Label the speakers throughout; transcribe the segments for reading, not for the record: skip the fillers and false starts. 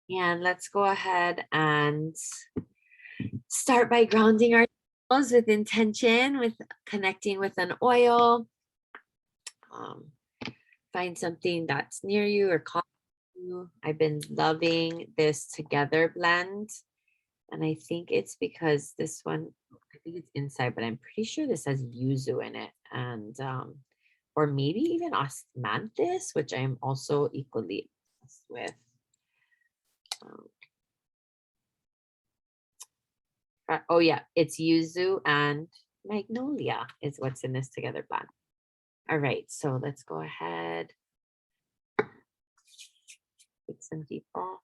Speaker 1: forward. And let's go ahead and start by grounding ourselves with intention, with connecting with an oil. Find something that's near you or close to you. I've been loving this Together blend. And I think it's because this one, I think it's inside, but I'm pretty sure this has yuzu in it. And or maybe even osmanthus, which I'm also equally obsessed with. Oh yeah, it's yuzu and magnolia is what's in this Together blend. All right, so let's go ahead. Take some deep breaths.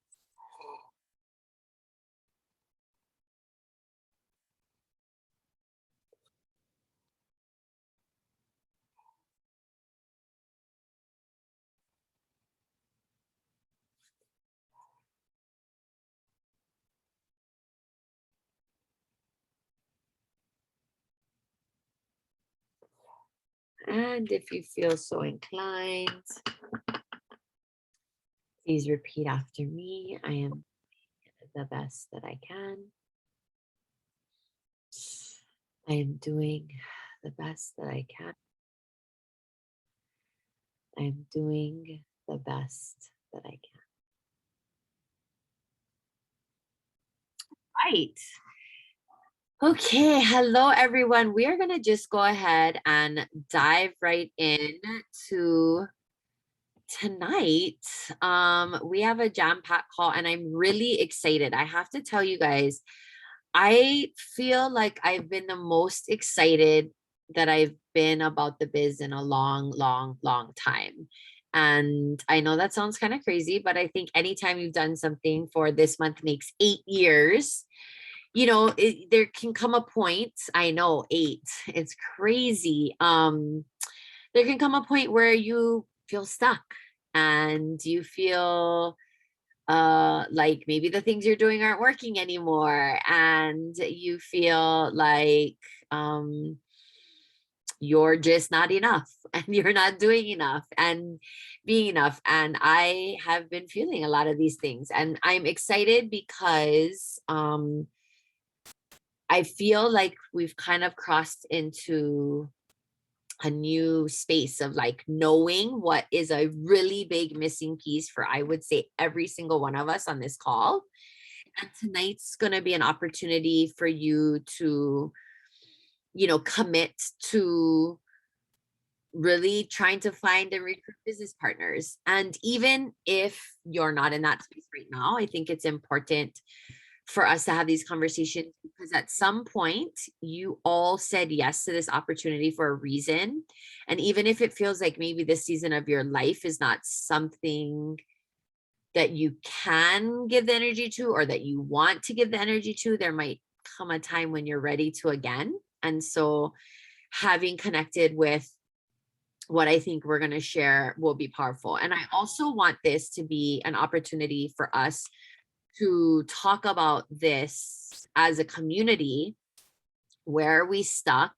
Speaker 1: And if you feel so inclined, please repeat after me. I am the best that I can. I am doing the best that I can. I am doing the best that I can. Right. Okay, hello everyone. We are going to just go ahead and dive right in to tonight. We have a jam-packed call and I'm really excited. I have to tell you guys, I feel like I've been the most excited that I've been about the biz in a long, long, long time. And I know that sounds kind of crazy, but I think anytime you've done something for this month makes 8 years, you know, there can come a point, I know 8, it's crazy. There can come a point where you feel stuck and you feel like maybe the things you're doing aren't working anymore and you feel like you're just not enough and you're not doing enough and being enough. And I have been feeling a lot of these things and I'm excited because I feel like we've kind of crossed into a new space of like knowing what is a really big missing piece for, I would say, every single one of us on this call. And tonight's going to be an opportunity for you to, you know, commit to really trying to find and recruit business partners. And even if you're not in that space right now, I think it's important for us to have these conversations because at some point you all said yes to this opportunity for a reason. And even if it feels like maybe this season of your life is not something that you can give the energy to or that you want to give the energy to, there might come a time when you're ready to again. And so having connected with what I think we're going to share will be powerful. And I also want this to be an opportunity for us to talk about this as a community. Where are we stuck?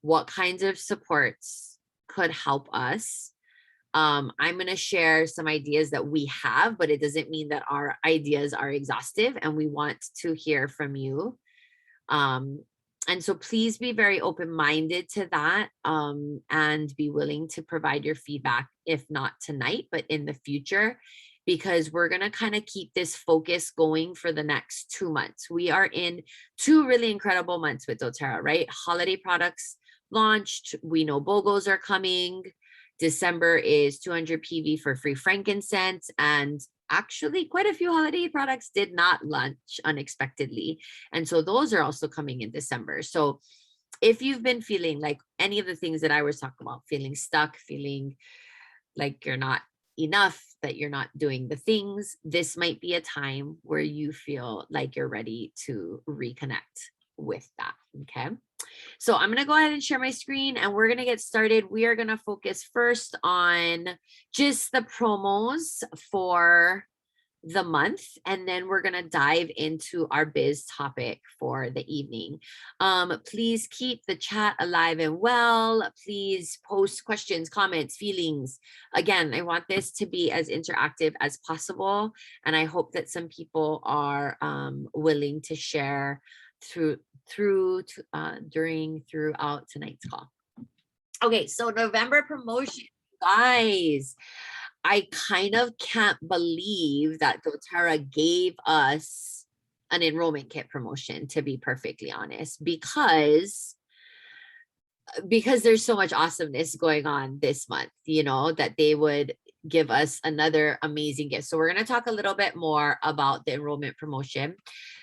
Speaker 1: What kinds of supports could help us? I'm going to share some ideas that we have, but it doesn't mean that our ideas are exhaustive and we want to hear from you. And so please be very open-minded to that and be willing to provide your feedback, if not tonight, but in the future, because we're going to kind of keep this focus going for the next 2 months. We are in 2 really incredible months with doTERRA, right? Holiday products launched. We know BOGOs are coming. December is 200 PV for free frankincense, and actually quite a few holiday products did not launch unexpectedly. And so those are also coming in December. So if you've been feeling like any of the things that I was talking about, feeling stuck, feeling like you're not enough, that you're not doing the things, this might be a time where you feel like you're ready to reconnect with that. Okay. So I'm going to go ahead and share my screen and we're going to get started. We are going to focus first on just the promos for the month, and then we're going to dive into our biz topic for the evening. Please keep the chat alive and well. Please post questions, comments, feelings. Again, I want this to be as interactive as possible, and I hope that some people are willing to share throughout tonight's call. Okay, so November promotion, guys. I kind of can't believe that doTERRA gave us an enrollment kit promotion, to be perfectly honest, because there's so much awesomeness going on this month, you know, that they would give us another amazing gift. So we're going to talk a little bit more about the enrollment promotion.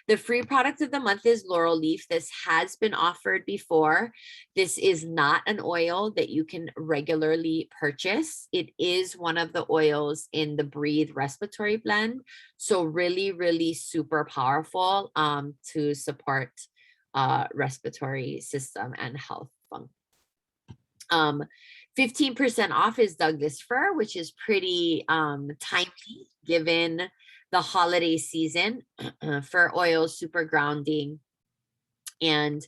Speaker 1: The free product of the month is Laurel Leaf. This has been offered before. This is not an oil that you can regularly purchase. It is one of the oils in the Breathe Respiratory Blend. So really, really super powerful to support respiratory system and health function. 15% off is Douglas Fir, which is pretty timely given the holiday season. Fir oil, super grounding. And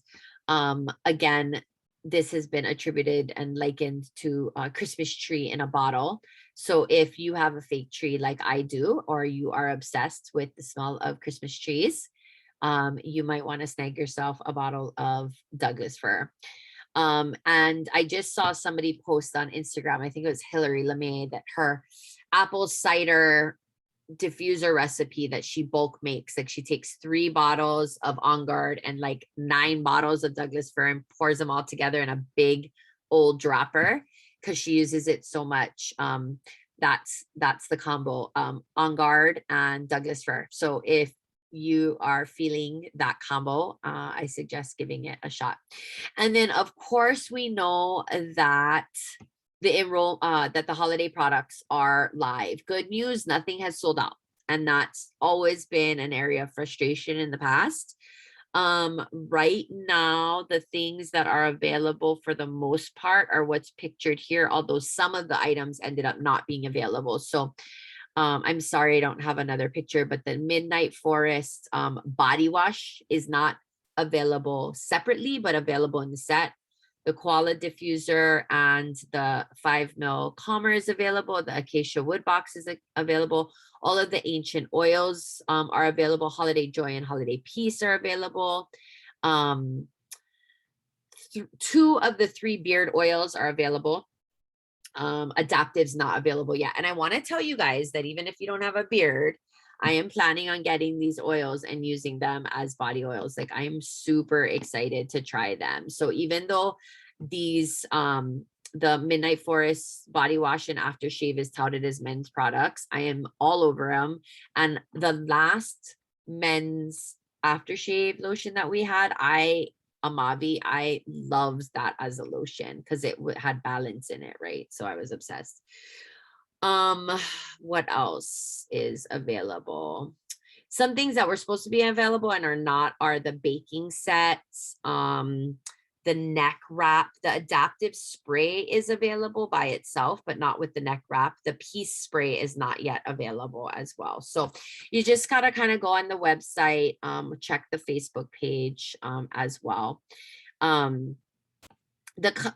Speaker 1: again, this has been attributed and likened to a Christmas tree in a bottle. So if you have a fake tree like I do, or you are obsessed with the smell of Christmas trees, you might want to snag yourself a bottle of Douglas Fir. And I just saw somebody post on Instagram, I think it was Hillary LeMay, that her apple cider diffuser recipe that she bulk makes, like she takes 3 bottles of On Guard and like 9 bottles of Douglas Fir and pours them all together in a big old dropper because she uses it so much. That's the combo, On Guard and Douglas Fir. So if you are feeling that combo, I suggest giving it a shot. And then of course we know that that the holiday products are live. Good news, nothing has sold out. And that's always been an area of frustration in the past. Right now, the things that are available for the most part are what's pictured here, although some of the items ended up not being available. So I'm sorry I don't have another picture, but the Midnight Forest body wash is not available separately, but available in the set. The Koala diffuser and the 5 ml calmer is available. The Acacia wood box is available. All of the ancient oils are available. Holiday Joy and Holiday Peace are available. 2 of the 3 beard oils are available. Adaptive's not available yet. And I want to tell you guys that even if you don't have a beard, I am planning on getting these oils and using them as body oils. Like I am super excited to try them. So even though these, the Midnight Forest body wash and aftershave is touted as men's products, I am all over them. And the last men's aftershave lotion that we had, Amavi, I loved that as a lotion because it had balance in it, right? So I was obsessed. What else is available? Some things that were supposed to be available and are not are the baking sets, the neck wrap. The adaptive spray is available by itself, but not with the neck wrap. The piece spray is not yet available as well. So you just gotta kind of go on the website, check the Facebook page as well. I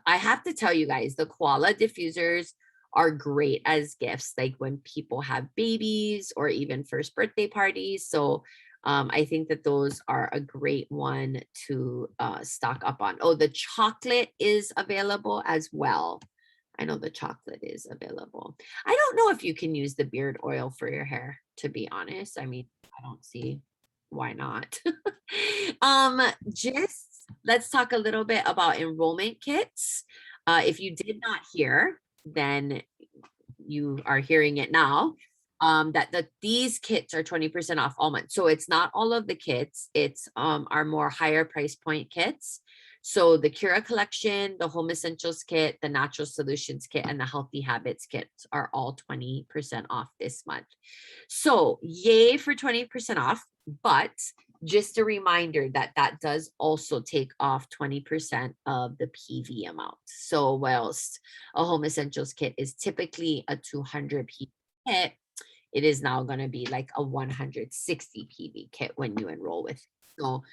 Speaker 1: have to tell you guys, the Koala diffusers are great as gifts, like when people have babies or even first birthday parties. So I think that those are a great one to stock up on. Oh, the chocolate is available as well. I know the chocolate is available. I don't know if you can use the beard oil for your hair, to be honest. I mean, I don't see why not. Just let's talk a little bit about enrollment kits. If you did not hear, then you are hearing it now. These kits are 20% off all month. So it's not all of the kits, it's our more higher price point kits. So the Cura collection, the Home Essentials kit, the Natural Solutions kit, and the Healthy Habits kits are all 20% off this month. So yay for 20% off, but just a reminder that that does also take off 20% of the PV amount. So whilst a Home Essentials kit is typically a 200 PV kit, it is now going to be like a 160 PV kit when you enroll with it. So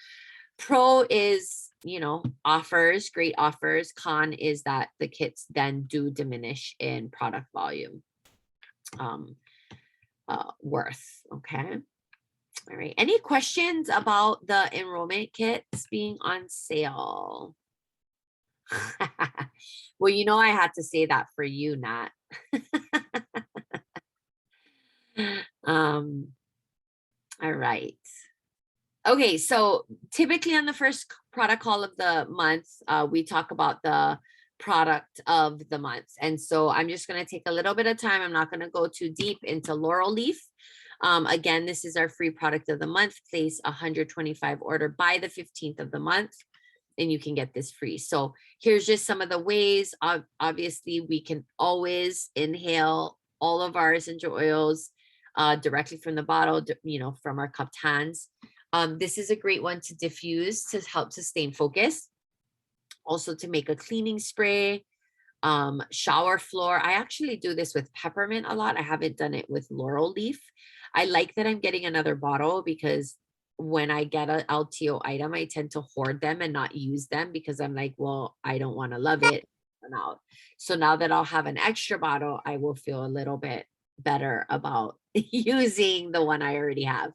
Speaker 1: pro is, you know, offers, great offers. Con is that the kits then do diminish in product volume worth. Okay. All right. Any questions about the enrollment kits being on sale? Well, you know, I had to say that for you, Nat. All right. Okay, so typically on the first product call of the month, we talk about the product of the month. And so I'm just going to take a little bit of time. I'm not going to go too deep into Laurel Leaf. Again, this is our free product of the month. Place 125 order by the 15th of the month, and you can get this free. So here's just some of the ways. Obviously, we can always inhale all of our essential oils directly from the bottle, you know, from our cupped hands. This is a great one to diffuse to help sustain focus. Also to make a cleaning spray, shower floor. I actually do this with peppermint a lot. I haven't done it with Laurel Leaf. I like that I'm getting another bottle because when I get an LTO item, I tend to hoard them and not use them because I'm like, well, I don't want to love it. So now that I'll have an extra bottle, I will feel a little bit better about using the one I already have.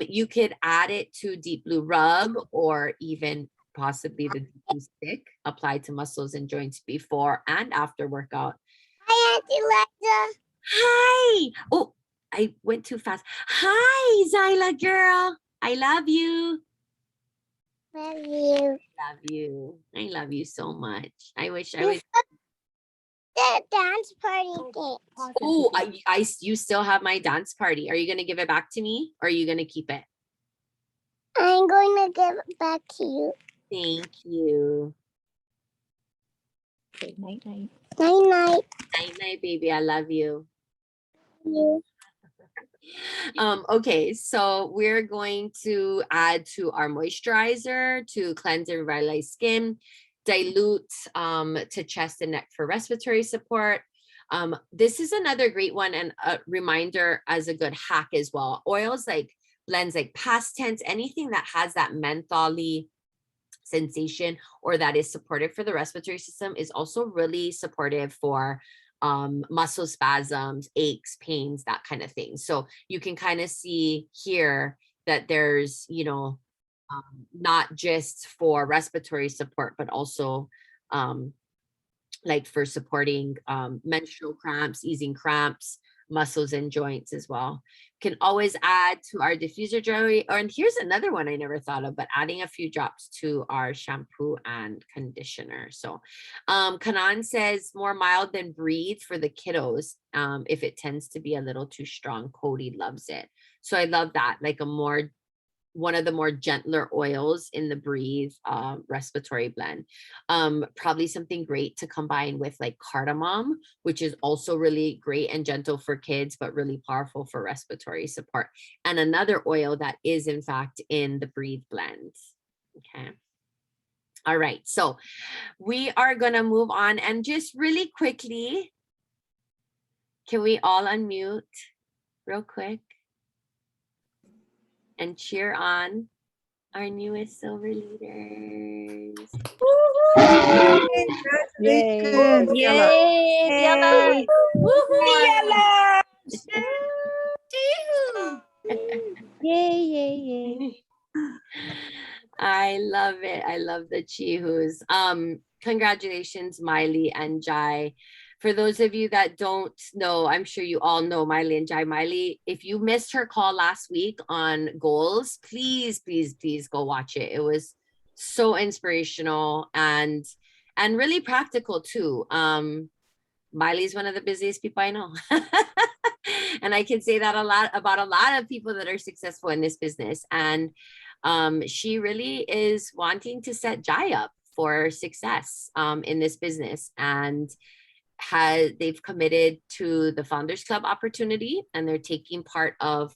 Speaker 1: You could add it to Deep Blue Rub or even possibly the Deep Blue Stick applied to muscles and joints before and after workout.
Speaker 2: Hi, Auntie Lexa.
Speaker 1: Hi. Oh, I went too fast. Hi, Zyla girl. I love you.
Speaker 2: Love you.
Speaker 1: Love you. I love you so much. I wish I
Speaker 2: You
Speaker 1: was.
Speaker 2: The dance party thing.
Speaker 1: Oh, you still have my dance party. Are you going to give it back to me or are you going to keep it?
Speaker 2: I'm going to give it back to you.
Speaker 1: Thank you.
Speaker 3: Good night, night.
Speaker 2: Night, night.
Speaker 1: Night, night, baby. I love you.
Speaker 2: You.
Speaker 1: Okay, so we're going to add to our moisturizer to cleanse and revitalize skin, dilute to chest and neck for respiratory support. This is another great one and a reminder as a good hack as well. Oils like blends like past tense, anything that has that mentholy sensation or that is supportive for the respiratory system is also really supportive for muscle spasms, aches, pains, that kind of thing. So you can kind of see here that there's, you know, not just for respiratory support, but also like for supporting menstrual cramps, easing cramps, muscles and joints as well. Can always add to our diffuser jelly. And here's another one I never thought of, but adding a few drops to our shampoo and conditioner. So Kanan says more mild than breathe for the kiddos. If it tends to be a little too strong, Cody loves it. So I love that, like one of the more gentler oils in the Breathe respiratory blend. Probably something great to combine with like cardamom, which is also really great and gentle for kids, but really powerful for respiratory support. And another oil that is in fact in the Breathe blend. Okay. All right, so we are gonna move on and just really quickly, can we all unmute real quick? And cheer on our newest silver leaders.
Speaker 3: Yay.
Speaker 2: Yay.
Speaker 3: Yay, yay, yay.
Speaker 1: I love it. I love the Chihus. Congratulations, Miley and Jai. For those of you that don't know, I'm sure you all know Miley and Jai. Miley, if you missed her call last week on goals, please, please, please go watch it. It was so inspirational and really practical too. Miley's one of the busiest people I know. And I can say that a lot about a lot of people that are successful in this business. And she really is wanting to set Jai up for success in this business. And they've committed to the Founders Club opportunity, and they're taking part of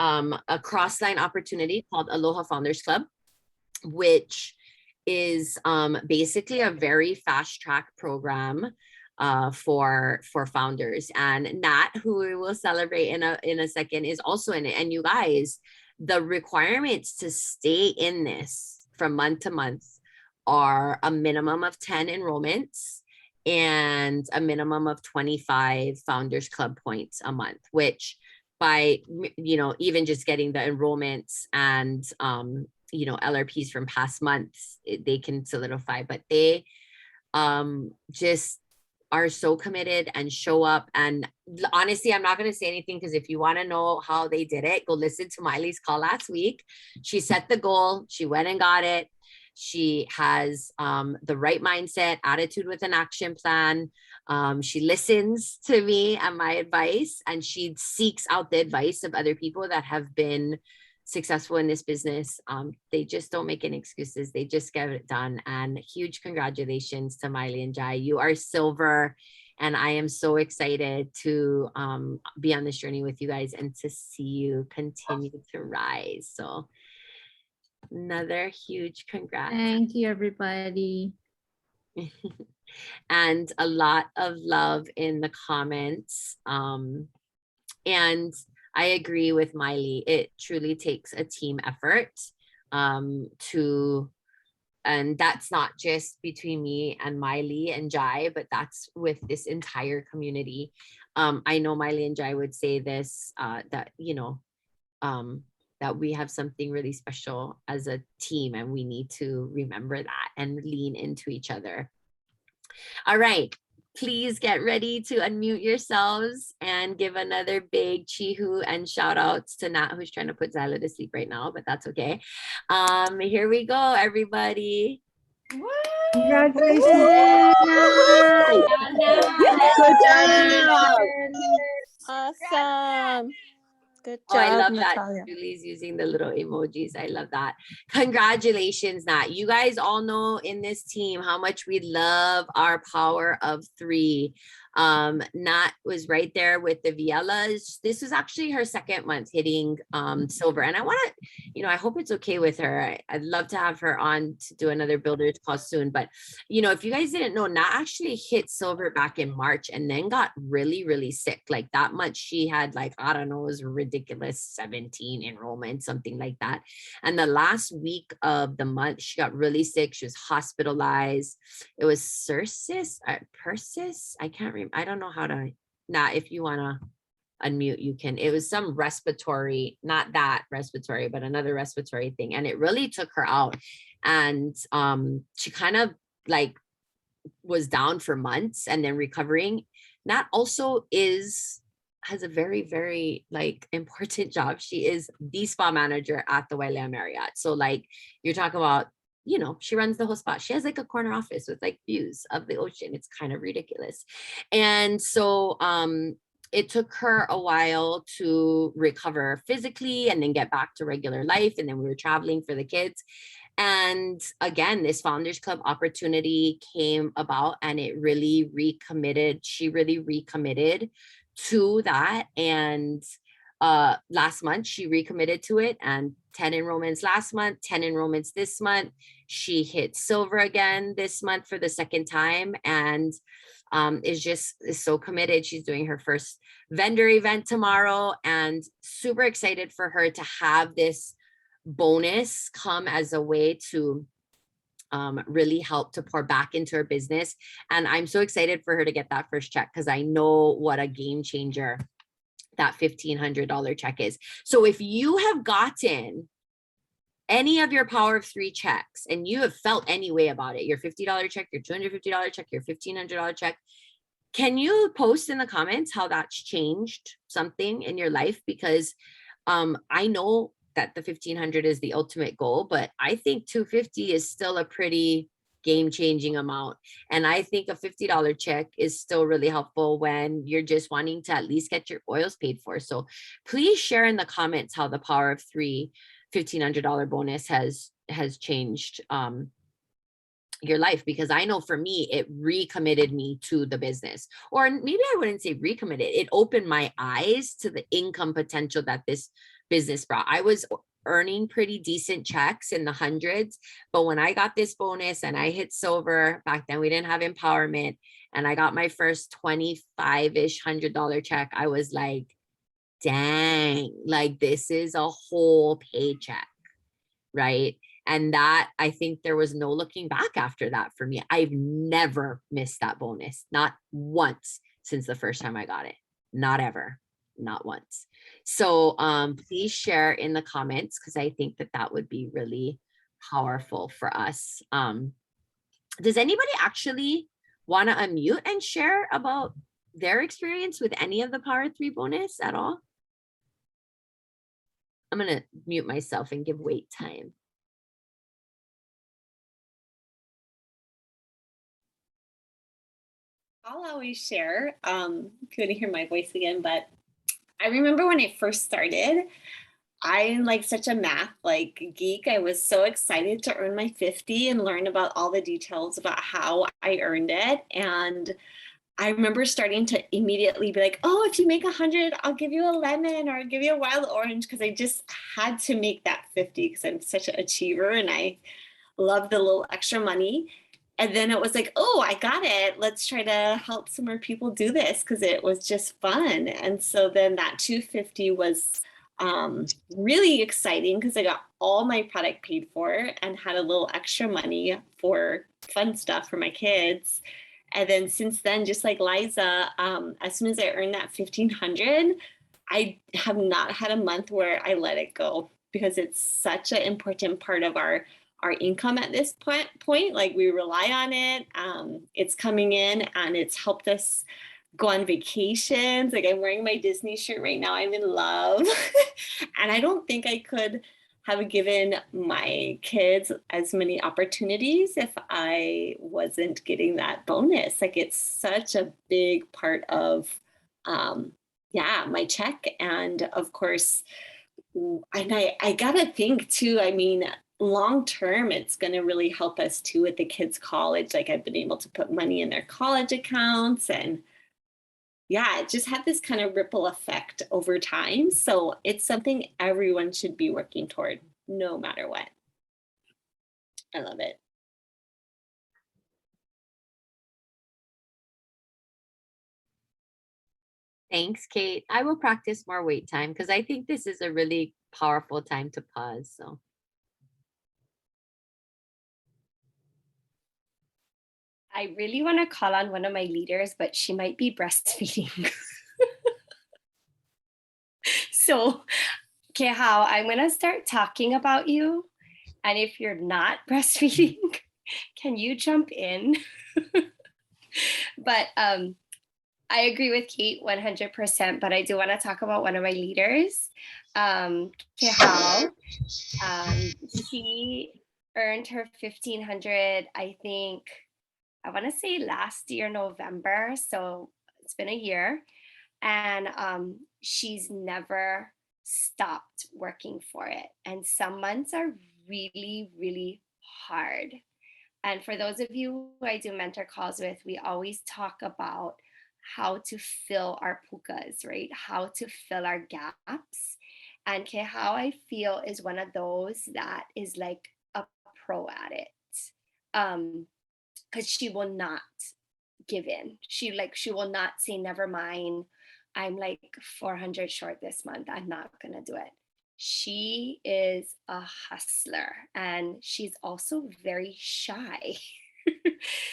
Speaker 1: a cross-line opportunity called Aloha Founders Club, which is basically a very fast track program for founders. And Nat, who we will celebrate in a second, is also in it. And you guys, the requirements to stay in this from month to month are a minimum of 10 enrollments and a minimum of 25 Founders Club points a month, which by, even just getting the enrollments and, LRPs from past months, they can solidify, but they just are so committed and show up. And honestly, I'm not going to say anything, because if you want to know how they did it, go listen to Miley's call last week. She set the goal. She went and got it. She has the right mindset, attitude with an action plan. She listens to me and my advice, and she seeks out the advice of other people that have been successful in this business. They just don't make any excuses. They just get it done. And huge congratulations to Miley and Jai. You are silver. And I am so excited to be on this journey with you guys and to see you continue to rise. So another huge congrats.
Speaker 4: Thank you, everybody.
Speaker 1: And a lot of love in the comments. And I agree with Miley. It truly takes a team effort and that's not just between me and Miley and Jai, but that's with this entire community. I know Miley and Jai would say this, that we have something really special as a team, and we need to remember that and lean into each other. All right, please get ready to unmute yourselves and give another big chihu and shout outs to Nat, who's trying to put Zyla to sleep right now, but that's okay. Here we go, everybody.
Speaker 3: Congratulations.
Speaker 2: Good job.
Speaker 3: Awesome. Good
Speaker 1: Oh, I
Speaker 3: job,
Speaker 1: love that.
Speaker 3: Natalia.
Speaker 1: Julie's using the little emojis. I love that. Congratulations, Nat. You guys all know in this team how much we love our power of three. Nat was right there with the Vielas. This was actually her second month hitting silver. And I want to, I hope it's okay with her. I'd love to have her on to do another builders call soon. But, if you guys didn't know, Nat actually hit silver back in March and then got really, really sick. Like that much. She had I don't know, it was ridiculous, 17 enrollments, something like that. And the last week of the month, she got really sick. She was hospitalized. It was Persis. I can't remember. I don't know how to, Nat, if you want to unmute, you can. It was some respiratory, not that respiratory, but another respiratory thing. And it really took her out. And she kind of was down for months and then recovering. Nat also has a very, very important job. She is the spa manager at the Wailea Marriott. So you're talking about, she runs the whole spot. She has a corner office with views of the ocean. It's kind of ridiculous. And so it took her a while to recover physically and then get back to regular life. And then we were traveling for the kids. And again, this Founders Club opportunity came about and it really recommitted. She really recommitted to that. And last month she recommitted to it, and 10 enrollments last month, 10 enrollments this month. She hit silver again this month for the second time, and is so committed. She's doing her first vendor event tomorrow, and super excited for her to have this bonus come as a way to really help to pour back into her business. And I'm so excited for her to get that first check, because I know what a game changer that $1,500 check is. So if you have gotten any of your power of three checks and you have felt any way about it, your $50 check, your $250 check, your $1,500 check, can you post in the comments how that's changed something in your life? Because I know that the 1,500 is the ultimate goal, but I think 250 is still a pretty game-changing amount. And I think a $50 check is still really helpful when you're just wanting to at least get your oils paid for. So please share in the comments how the power of three $1,500 bonus has changed your life, because I know for me, it recommitted me to the business. Or maybe I wouldn't say recommitted. It opened my eyes to the income potential that this business brought. I was earning pretty decent checks in the hundreds, but when I got this bonus and I hit silver, back then we didn't have empowerment, and I got my first 25-ish $100 check, I was like, dang, like this is a whole paycheck, right? And that, I think there was no looking back after that for me. I've never missed that bonus, not once since the first time I got it. Not ever, not once. So please share in the comments, because I think that that would be really powerful for us. Does anybody actually want to unmute and share about their experience with any of the Power 3 bonus at all? I'm going to mute myself and give wait time.
Speaker 3: I'll always share. If you want to hear my voice again, but I remember when I first started, I'm like such a math geek. I was so excited to earn my 50 and learn about all the details about how I earned it. And I remember starting to immediately be like, oh, if you make 100, I'll give you a lemon or I'll give you a wild orange, because I just had to make that 50 because I'm such an achiever and I love the little extra money. And then it was like, oh, I got it. Let's try to help some more people do this because it was just fun. And so then that 250 was really exciting because I got all my product paid for and had a little extra money for fun stuff for my kids. And then since then, just like Liza, as soon as I earned that 1,500, I have not had a month where I let it go because it's such an important part of our income at this point. Like we rely on it. It's coming in and it's helped us go on vacations. Like I'm wearing my Disney shirt right now. I'm in love. And I don't think I could have given my kids as many opportunities if I wasn't getting that bonus. Like it's such a big part of my check. And of course, and I gotta think too, I mean, long term, it's going to really help us too with the kids' college. Like I've been able to put money in their college accounts, and yeah, it just had this kind of ripple effect over time. So it's something everyone should be working toward, no matter what. I love it.
Speaker 1: Thanks, Kate. I will practice more wait time because I think this is a really powerful time to pause. So.
Speaker 5: I really want to call on one of my leaders, but she might be breastfeeding. So, Kehao, I'm going to start talking about you. And if you're not breastfeeding, can you jump in? But I agree with Kate 100%, but I do want to talk about one of my leaders, Kehao. She earned her 1,500, I think, I want to say last year, November. So it's been a year. And she's never stopped working for it. And some months are really, really hard. And for those of you who I do mentor calls with, we always talk about how to fill our pukas, right? How to fill our gaps. And how I feel is one of those that is like a pro at it. Because she will not give in. She will not say, never mind. I'm like 400 short this month. I'm not going to do it. She is a hustler and she's also very shy.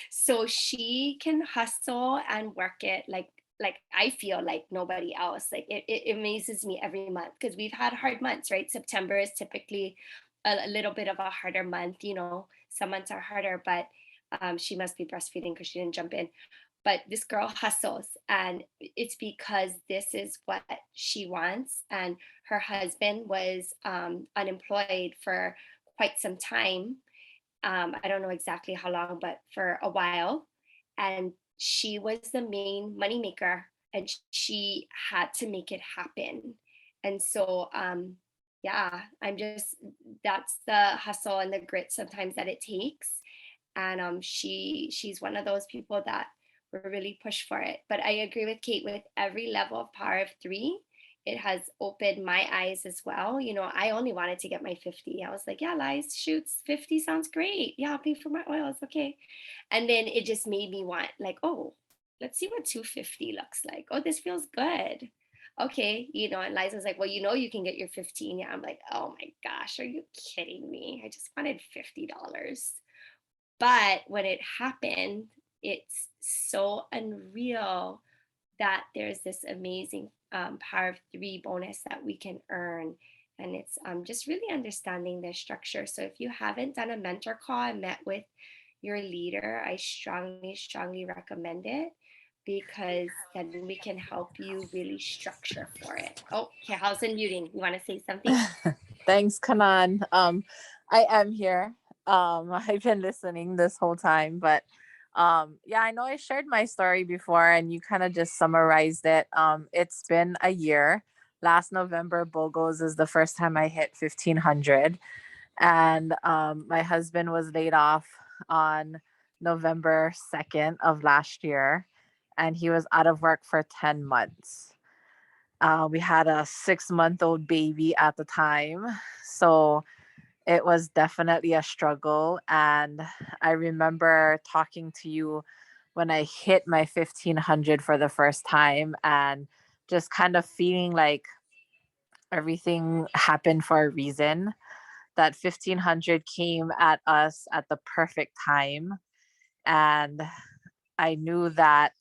Speaker 5: So she can hustle and work it like I feel like nobody else. Like it amazes me every month because we've had hard months, right? September is typically a little bit of a harder month. You know, some months are harder, but she must be breastfeeding because she didn't jump in. But this girl hustles, and it's because this is what she wants. And her husband was unemployed for quite some time. I don't know exactly how long, but for a while. And she was the main moneymaker, and she had to make it happen. And so, that's the hustle and the grit sometimes that it takes. And she's one of those people that will really push for it. But I agree with Kate, with every level of Power of 3, it has opened my eyes as well. You know, I only wanted to get my 50. I was like, yeah, Liz, shoots 50 sounds great. Yeah, I'll pay for my oils. Okay. And then it just made me want like, oh, let's see what 250 looks like. Oh, this feels good. Okay, and Liza's like, well, you can get your 15. Yeah, I'm like, oh my gosh, are you kidding me? I just wanted $50. But when it happened, it's so unreal that there's this amazing power of 3 bonus that we can earn. And it's just really understanding the structure. So if you haven't done a mentor call and met with your leader, I strongly, strongly recommend it, because then we can help you really structure for it. Oh, okay, how's unmuting? You want to say something?
Speaker 6: Thanks, Kanan. I am here. I've been listening this whole time, but yeah, I know I shared my story before and you kind of just summarized it. It's been a year. Last November, BOGOs is the first time I hit 1,500. And my husband was laid off on November 2nd of last year, and he was out of work for 10 months. We had a 6-month-old baby at the time. So it was definitely a struggle. And I remember talking to you when I hit my 1,500 for the first time and just kind of feeling like everything happened for a reason. That 1,500 came at us at the perfect time. And I knew that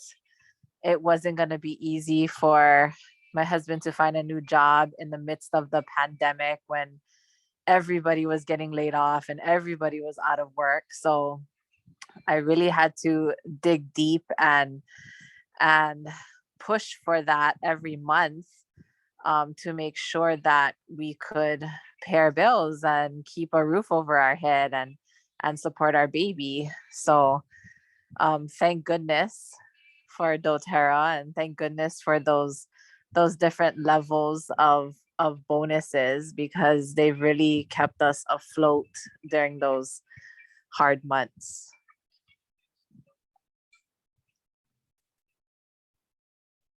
Speaker 6: it wasn't going to be easy for my husband to find a new job in the midst of the pandemic when everybody was getting laid off and everybody was out of work. So I really had to dig deep and push for that every month, to make sure that we could pay our bills and keep a roof over our head and support our baby. So thank goodness for doTERRA, and thank goodness for those different levels of bonuses, because they've really kept us afloat during those hard months.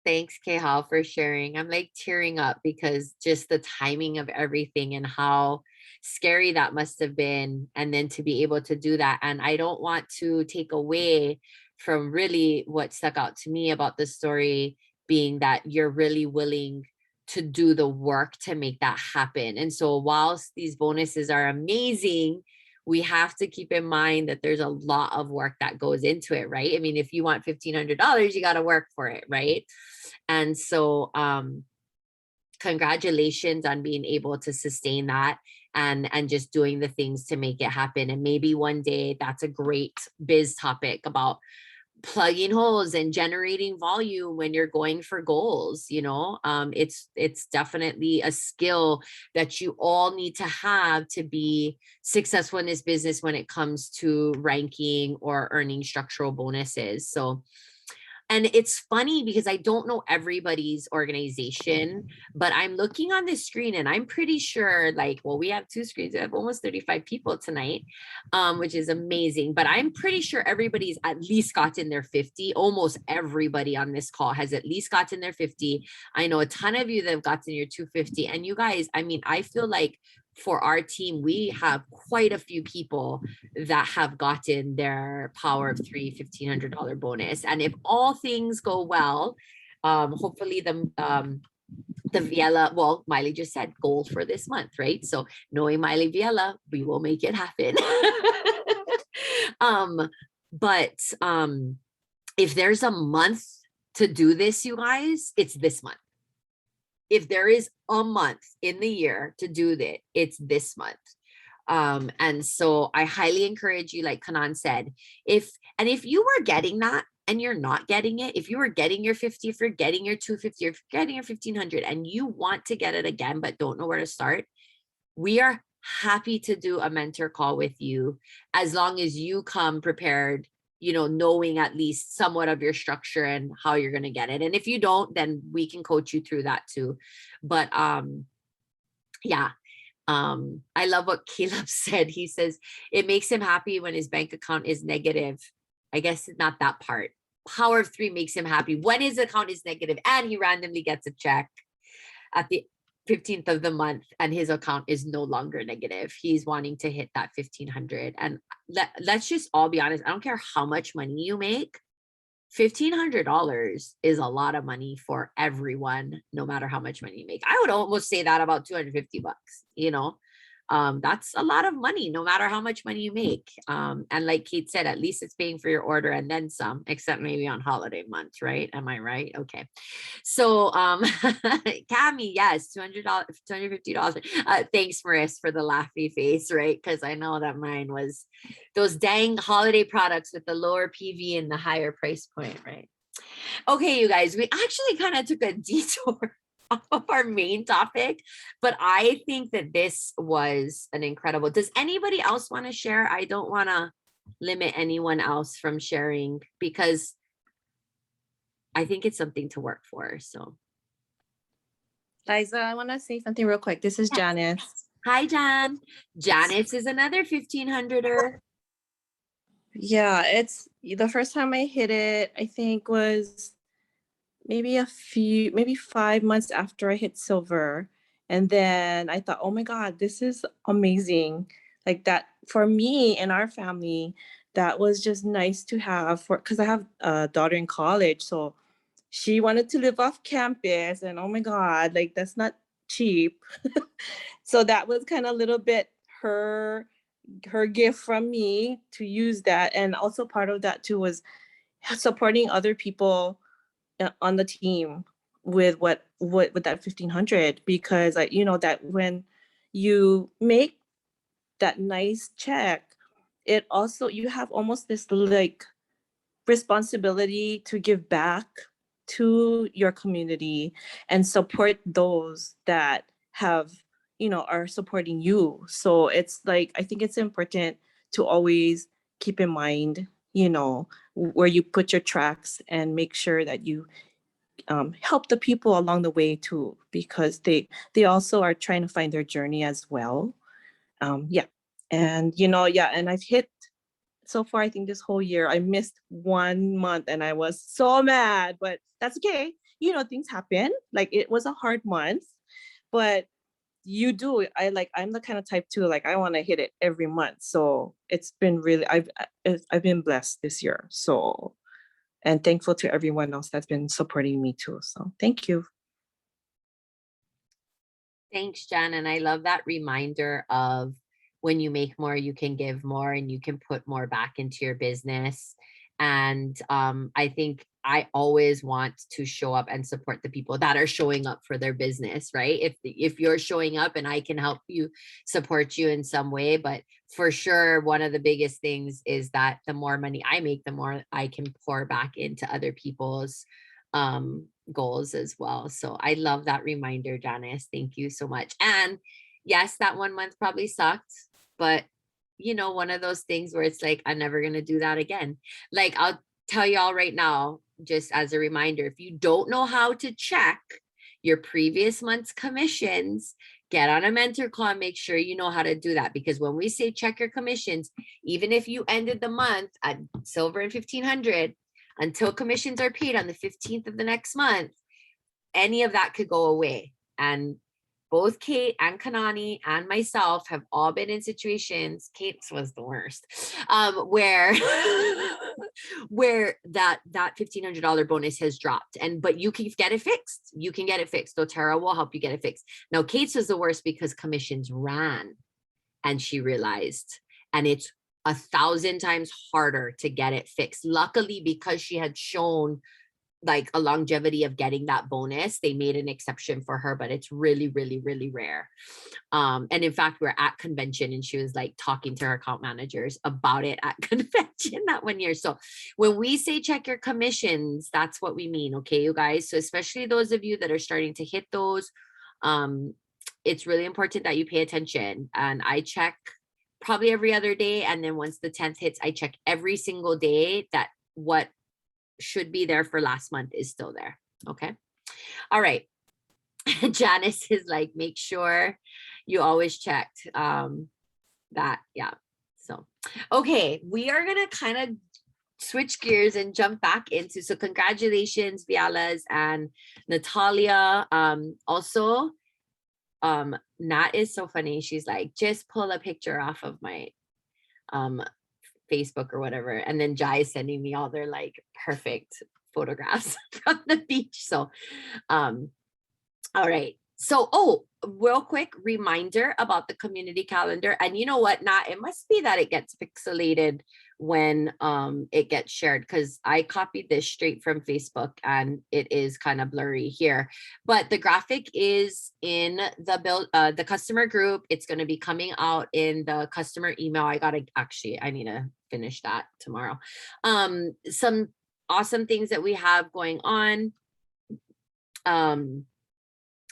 Speaker 1: Thanks, Kehal, for sharing. I'm like tearing up because just the timing of everything and how scary that must have been. And then to be able to do that. And I don't want to take away from really what stuck out to me about the story being that you're really willing to do the work to make that happen. And so whilst these bonuses are amazing, we have to keep in mind that there's a lot of work that goes into it, right? I mean, if you want $1,500, you got to work for it, right? And so congratulations on being able to sustain that and just doing the things to make it happen. And maybe one day that's a great biz topic about plugging holes and generating volume when you're going for goals. It's definitely a skill that you all need to have to be successful in this business when it comes to ranking or earning structural bonuses. So, and it's funny because I don't know everybody's organization, but I'm looking on the screen and I'm pretty sure we have 2 screens. We have almost 35 people tonight, which is amazing. But I'm pretty sure everybody's at least gotten their 50. Almost everybody on this call has at least gotten their 50. I know a ton of you that have gotten your 250. And you guys, I mean, I feel like for our team, we have quite a few people that have gotten their power of 3 $1,500 bonus. And if all things go well, hopefully the Viela, well, Miley just said goal for this month, right? So knowing Miley Viela, we will make it happen. But if there's a month to do this, you guys, it's this month. If there is a month in the year to do that, it's this month. And so I highly encourage you, like Kanan said, if you were getting that and you're not getting it, if you were getting your 50, if you're getting your 250, if you're getting your 1,500 and you want to get it again, but don't know where to start, we are happy to do a mentor call with you as long as you come prepared, knowing at least somewhat of your structure and how you're going to get it. And if you don't, then we can coach you through that too. But yeah. I love what Caleb said. He says it makes him happy when his bank account is negative. I guess not that part. Power of 3 makes him happy when his account is negative and he randomly gets a check at the 15th of the month and his account is no longer negative. He's wanting to hit that 1,500. And let's just all be honest. I don't care how much money you make. $1,500 is a lot of money for everyone, no matter how much money you make. I would almost say that about 250 bucks, you know. That's a lot of money, no matter how much money you make. And like Kate said, at least it's paying for your order and then some, except maybe on holiday months, right? Am I right? Okay. So Cami, yes, $200, $250. Thanks, Maris, for the laughy face, right? Because I know that mine was those dang holiday products with the lower PV and the higher price point, right? Okay, you guys, we actually kind of took a detour off of our main topic, but I think that this was an incredible. Does anybody else want to share? I don't want to limit anyone else from sharing because I think it's something to work for. So,
Speaker 7: Liza, I want to say something real quick. This is
Speaker 1: Yes.
Speaker 7: Janice.
Speaker 1: hi, Jan. Janice is another 1,500er.
Speaker 7: Yeah, it's the first time I hit it, I think was maybe maybe 5 months after I hit silver. And then I thought, oh my God, this is amazing. Like that for me and our family, that was just nice to have for because I have a daughter in college. So she wanted to live off campus, and oh my God, like that's not cheap. So that was kind of a little bit her gift from me to use that. And also part of that too was supporting other people on the team with what with that 1,500, because I that when you make that nice check, it also you have almost this like responsibility to give back to your community and support those that have are supporting you. So it's like I think it's important to always keep in mind where you put your tracks and make sure that you help the people along the way too, because they also are trying to find their journey as well. Yeah, and and I've hit so far. I think this whole year I missed 1 month, and I was so mad, but that's okay. Things happen. Like it was a hard month, but I'm the kind of type too. Like I want to hit it every month. So it's been really I've been blessed this year. So and thankful to everyone else that's been supporting me too. So thank you.
Speaker 1: Thanks, Jan. And I love that reminder of when you make more, you can give more and you can put more back into your business. And I think I always want to show up and support the people that are showing up for their business, right? If you're showing up and I can help you, support you in some way, but for sure, one of the biggest things is that the more money I make, the more I can pour back into other people's goals as well. So I love that reminder, Janice. Thank you so much. And yes, that 1 month probably sucked, but one of those things where it's like, I'm never going to do that again. Like I'll tell y'all right now, just as a reminder, if you don't know how to check your previous month's commissions, get on a mentor call and make sure you know how to do that. Because when we say check your commissions, even if you ended the month at silver and 1,500, until commissions are paid on the 15th of the next month, any of that could go away. And both Kate and Kanani and myself have all been in situations, Kate's was the worst, where that $1,500 bonus has dropped. But you can get it fixed. You can get it fixed. doTERRA will help you get it fixed. Now, Kate's was the worst because commissions ran and she realized, and it's 1,000 times harder to get it fixed. Luckily, because she had shown like a longevity of getting that bonus, they made an exception for her, but it's really, really, really rare. And in fact, we're at convention and she was like talking to her account managers about it at convention that 1 year. So when we say check your commissions, that's what we mean. Okay, you guys. So especially those of you that are starting to hit those, it's really important that you pay attention. And I check probably every other day. And then once the 10th hits, I check every single day that what should be there for last month is still there. Okay. All right. Janice is like, make sure you always checked that. Yeah. So, okay. We are going to kind of switch gears and jump back into, so congratulations, Vialas and Natalia. Also, Nat is so funny. She's like, just pull a picture off of my Facebook or whatever. And then Jai is sending me all their like perfect photographs from the beach. So, all right. So, oh, real quick reminder about the community calendar. And you know what? It must be that it gets pixelated when it gets shared, because I copied this straight from Facebook and it is kind of blurry here. But the graphic is in the customer group. It's going to be coming out in the customer email. I need to finish that tomorrow. Some awesome things that we have going on.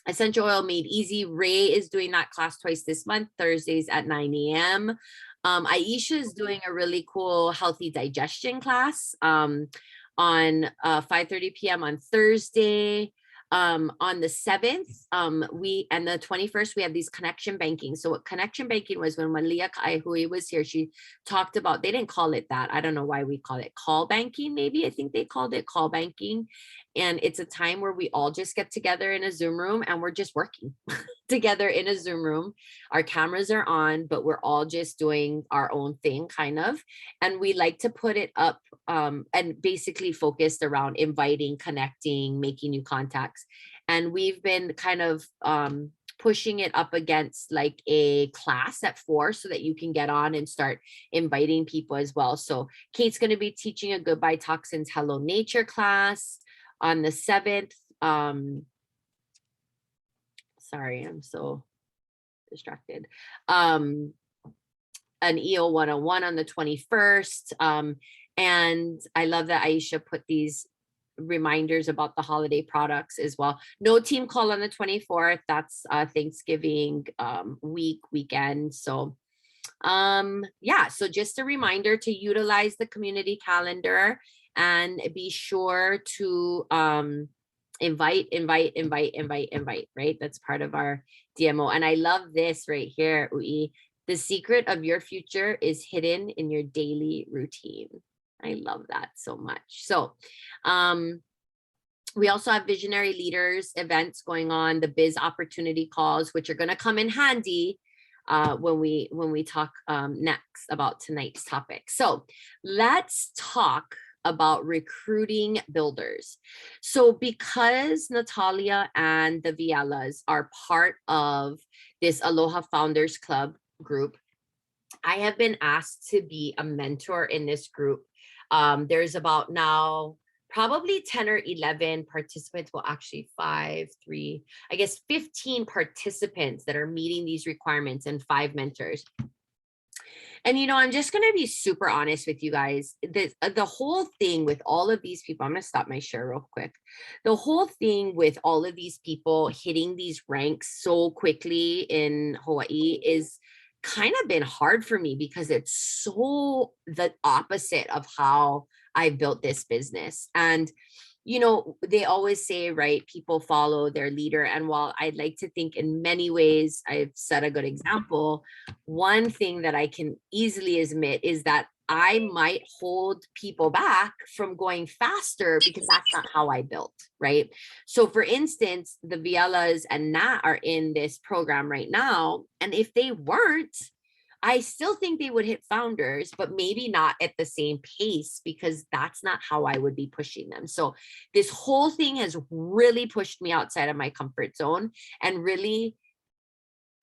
Speaker 1: Essential Oil Made Easy. Ray is doing that class twice this month, Thursdays at 9 a.m. Aisha is doing a really cool healthy digestion class on 5:30 p.m. on Thursday. On the 7th, and the 21st, we have these connection banking. So what connection banking was, when Malia Kaihui was here, she talked about, they didn't call it that. I don't know why we call it call banking. Maybe I think they called it call banking. And it's a time where we all just get together in a Zoom room and we're just working together in a Zoom room. Our cameras are on, but we're all just doing our own thing kind of. And we like to put it up and basically focused around inviting, connecting, making new contacts. And we've been kind of pushing it up against like a class at 4 so that you can get on and start inviting people as well. So Kate's going to be teaching a Goodbye Toxins Hello Nature class on the 7th. Sorry, I'm so distracted. An EIL 101 on the 21st. And I love that Aisha put these reminders about the holiday products as well. No team call on the 24th. That's Thanksgiving weekend. So yeah, so just a reminder to utilize the community calendar and be sure to invite, right? That's part of our DMO. And I love this right here, Ui. The secret of your future is hidden in your daily routine. I love that so much. So we also have visionary leaders events going on, the biz opportunity calls, which are going to come in handy when we talk next about tonight's topic. So let's talk about recruiting builders. So because Natalia and the Vielas are part of this Aloha Founders Club group, I have been asked to be a mentor in this group. There's about now probably 10 or 11 participants, well, actually 5, 3, I guess 15 participants that are meeting these requirements and 5 mentors. And, you know, I'm just going to be super honest with you guys. The whole thing with all of these people, I'm going to stop my share real quick. The whole thing with all of these people hitting these ranks so quickly in Hawaii is kind of been hard for me because it's so the opposite of how I built this business. And, you know, they always say, right, people follow their leader. And while I'd like to think in many ways I've set a good example, one thing that I can easily admit is that I might hold people back from going faster because that's not how I built, right? So for instance, the Vielas and Nat are in this program right now. And if they weren't, I still think they would hit founders, but maybe not at the same pace because that's not how I would be pushing them. So this whole thing has really pushed me outside of my comfort zone and really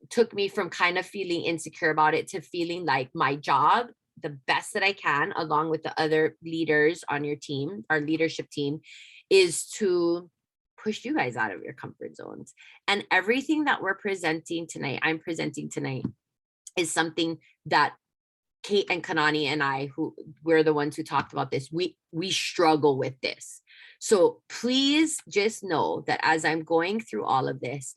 Speaker 1: took me from kind of feeling insecure about it to feeling like my job, the best that I can, along with the other leaders on your team, our leadership team, is to push you guys out of your comfort zones. And everything that I'm presenting tonight, is something that Kate and Kanani and I, who we're the ones who talked about this, we struggle with this. So please just know that as I'm going through all of this,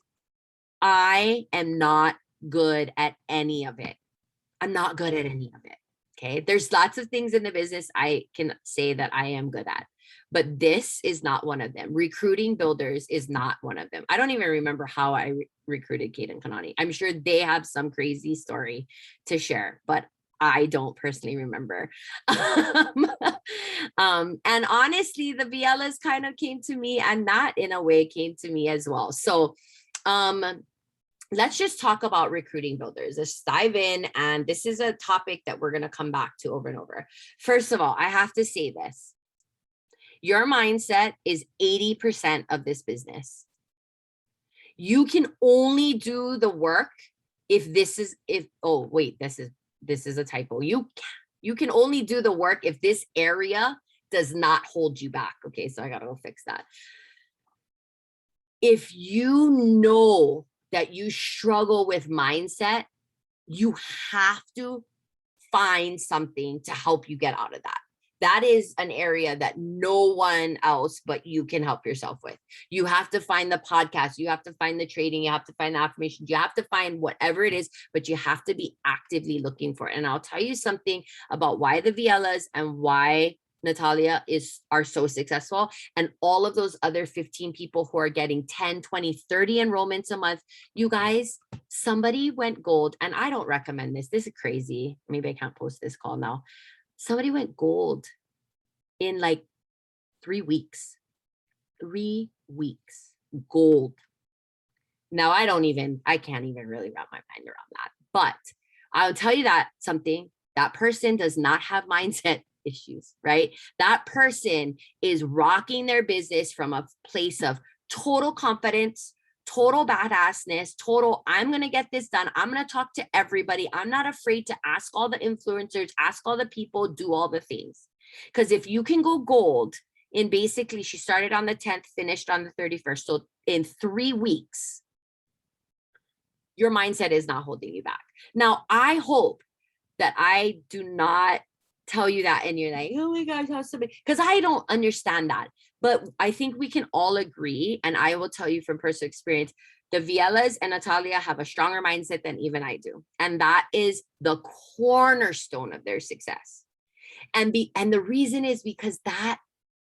Speaker 1: I am not good at any of it. I'm not good at any of it. Okay. There's lots of things in the business I can say that I am good at, but this is not one of them. Recruiting builders is not one of them. I don't even remember how I recruited Kate and Kanani. I'm sure they have some crazy story to share, but I don't personally remember. And honestly, the Vielas kind of came to me, and that in a way came to me as well. So let's just talk about recruiting builders. Let's dive in. And this is a topic that we're going to come back to over and over. First of all, I have to say this. Your mindset is 80% of this business. You can only do the work if this is a typo. You can only do the work if this area does not hold you back. Okay, so I gotta go fix that. If you know that you struggle with mindset, you have to find something to help you get out of that. That is an area that no one else but you can help yourself with. You have to find the podcast, you have to find the trading, you have to find the affirmations, you have to find whatever it is, but you have to be actively looking for it. And I'll tell you something about why the Vielas and why Natalia are so successful, and all of those other 15 people who are getting 10, 20, 30 enrollments a month. You guys, somebody went gold, and I don't recommend this. This is crazy. Maybe I can't post this call now. Somebody went gold in like 3 weeks. 3 weeks, gold. Now I can't even really wrap my mind around that. But I'll tell you that that person does not have mindset issues, right? That person is rocking their business from a place of total confidence, total badassness, total, I'm going to get this done. I'm going to talk to everybody. I'm not afraid to ask all the influencers, ask all the people, do all the things. Because if you can go gold in basically, she started on the 10th, finished on the 31st. So in 3 weeks, your mindset is not holding you back. Now, I hope that I do not tell you that and you're like, oh my gosh, how somebody, because I don't understand that. But I think we can all agree, and I will tell you from personal experience, the Vielas and Natalia have a stronger mindset than even I do. And that is the cornerstone of their success. And the reason is because that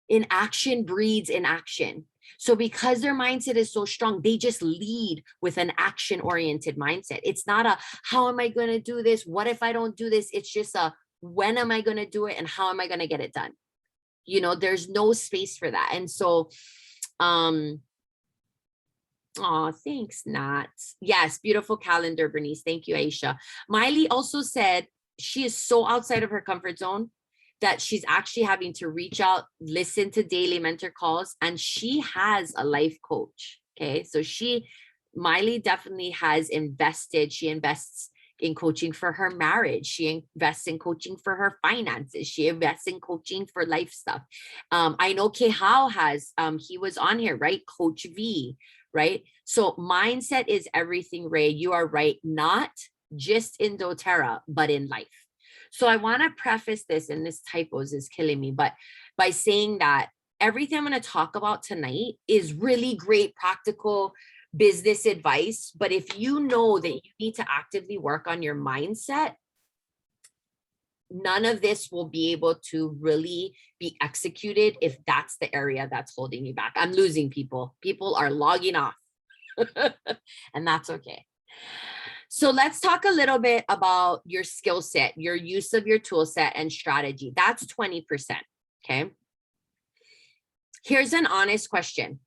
Speaker 1: inaction breeds inaction. So because their mindset is so strong, they just lead with an action-oriented mindset. It's not a, how am I going to do this? What if I don't do this? It's just a, when am I going to do it? And how am I going to get it done? You know, there's no space for that. And so, oh, thanks, Nat. Yes, beautiful calendar, Bernice. Thank you, Aisha. Miley also said she is so outside of her comfort zone that she's actually having to reach out, listen to daily mentor calls, and she has a life coach. Okay, so Miley definitely has invested. She invests in coaching for her marriage. She invests in coaching for her finances. She invests in coaching for life stuff. I know Kehao has, he was on here, right? Coach V, right? So mindset is everything, Ray. You are right. Not just in doTERRA, but in life. So I want to preface this, and this typos is killing me, but by saying that everything I'm going to talk about tonight is really great, practical business advice. But if you know that you need to actively work on your mindset, none of this will be able to really be executed if that's the area that's holding you back. I'm losing people. People are logging off, and that's okay. So let's talk a little bit about your skill set, your use of your tool set and strategy. That's 20%, okay? Here's an honest question.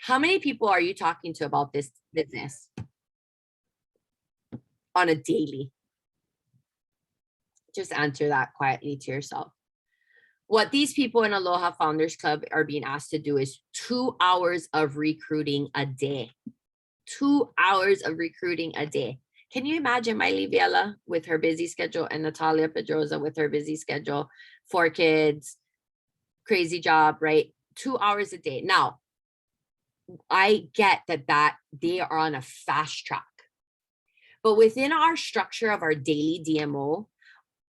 Speaker 1: How many people are you talking to about this business on a daily? Just answer that quietly to yourself. What these people in Aloha Founders Club are being asked to do is 2 hours of recruiting a day. 2 hours of recruiting a day. Can you imagine Miley Viela with her busy schedule and Natalia Pedroza with her busy schedule, 4 kids, crazy job, right? 2 hours a day. Now, I get that they are on a fast track, but within our structure of our daily DMO,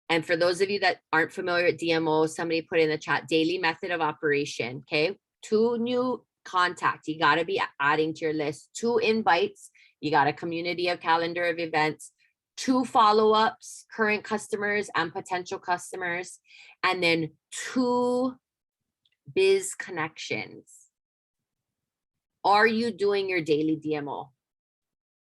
Speaker 1: and for those of you that aren't familiar with DMO, somebody put in the chat, daily method of operation, okay? 2 new contacts you got to be adding to your list, 2 invites, you got a community of calendar of events, 2 follow-ups, current customers and potential customers, and then 2 biz connections. Are you doing your daily DMO?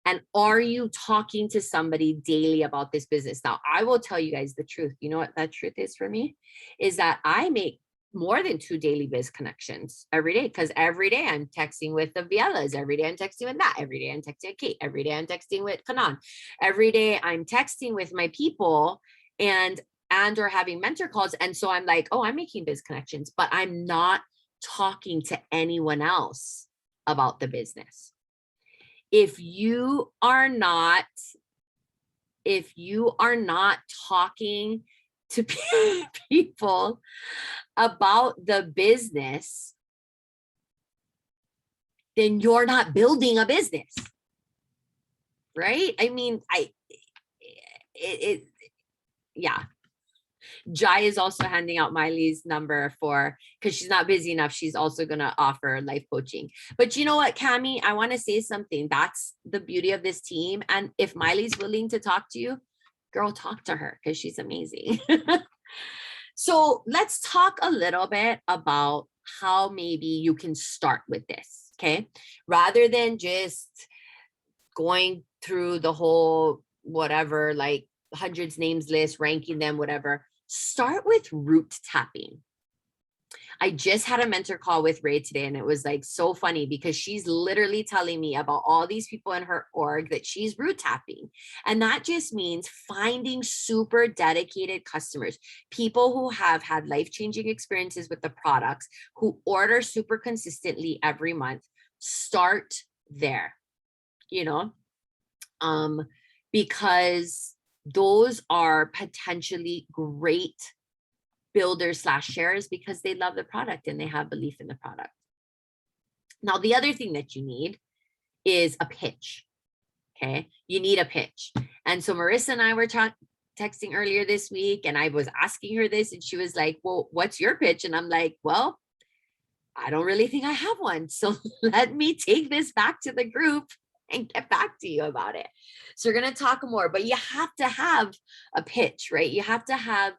Speaker 1: And are you talking to somebody daily about this business? Now, I will tell you guys the truth. You know what that truth is for me? Is that I make more than 2 daily biz connections every day, because every day I'm texting with the Vielas, every day I'm texting with that, every day I'm texting with Kate, every day I'm texting with Kanan, every day I'm texting with my people and or having mentor calls. And so I'm like, oh, I'm making biz connections, but I'm not talking to anyone else about the business. If you are not talking to people about the business, then you're not building a business, right? I mean, yeah. Jai is also handing out Miley's number because she's not busy enough. She's also going to offer life coaching. But you know what, Cami, I want to say something. That's the beauty of this team. And if Miley's willing to talk to you, girl, talk to her because she's amazing. So let's talk a little bit about how maybe you can start with this, okay? Rather than just going through the whole whatever, like hundreds names list, ranking them, whatever. Start with root tapping. I just had a mentor call with Ray today, and it was like so funny because she's literally telling me about all these people in her org that she's root tapping. And that just means finding super dedicated customers, people who have had life-changing experiences with the products, who order super consistently every month. Start there, you know, because those are potentially great builders / sharers because they love the product and they have belief in the product. Now, the other thing that you need is a pitch. Okay, you need a pitch. And so Marissa and I were texting earlier this week, and I was asking her this, and she was like, well, what's your pitch? And I'm like, well, I don't really think I have one. So let me take this back to the group and get back to you about it. So we're going to talk more, but you have to have a pitch, right? You have to have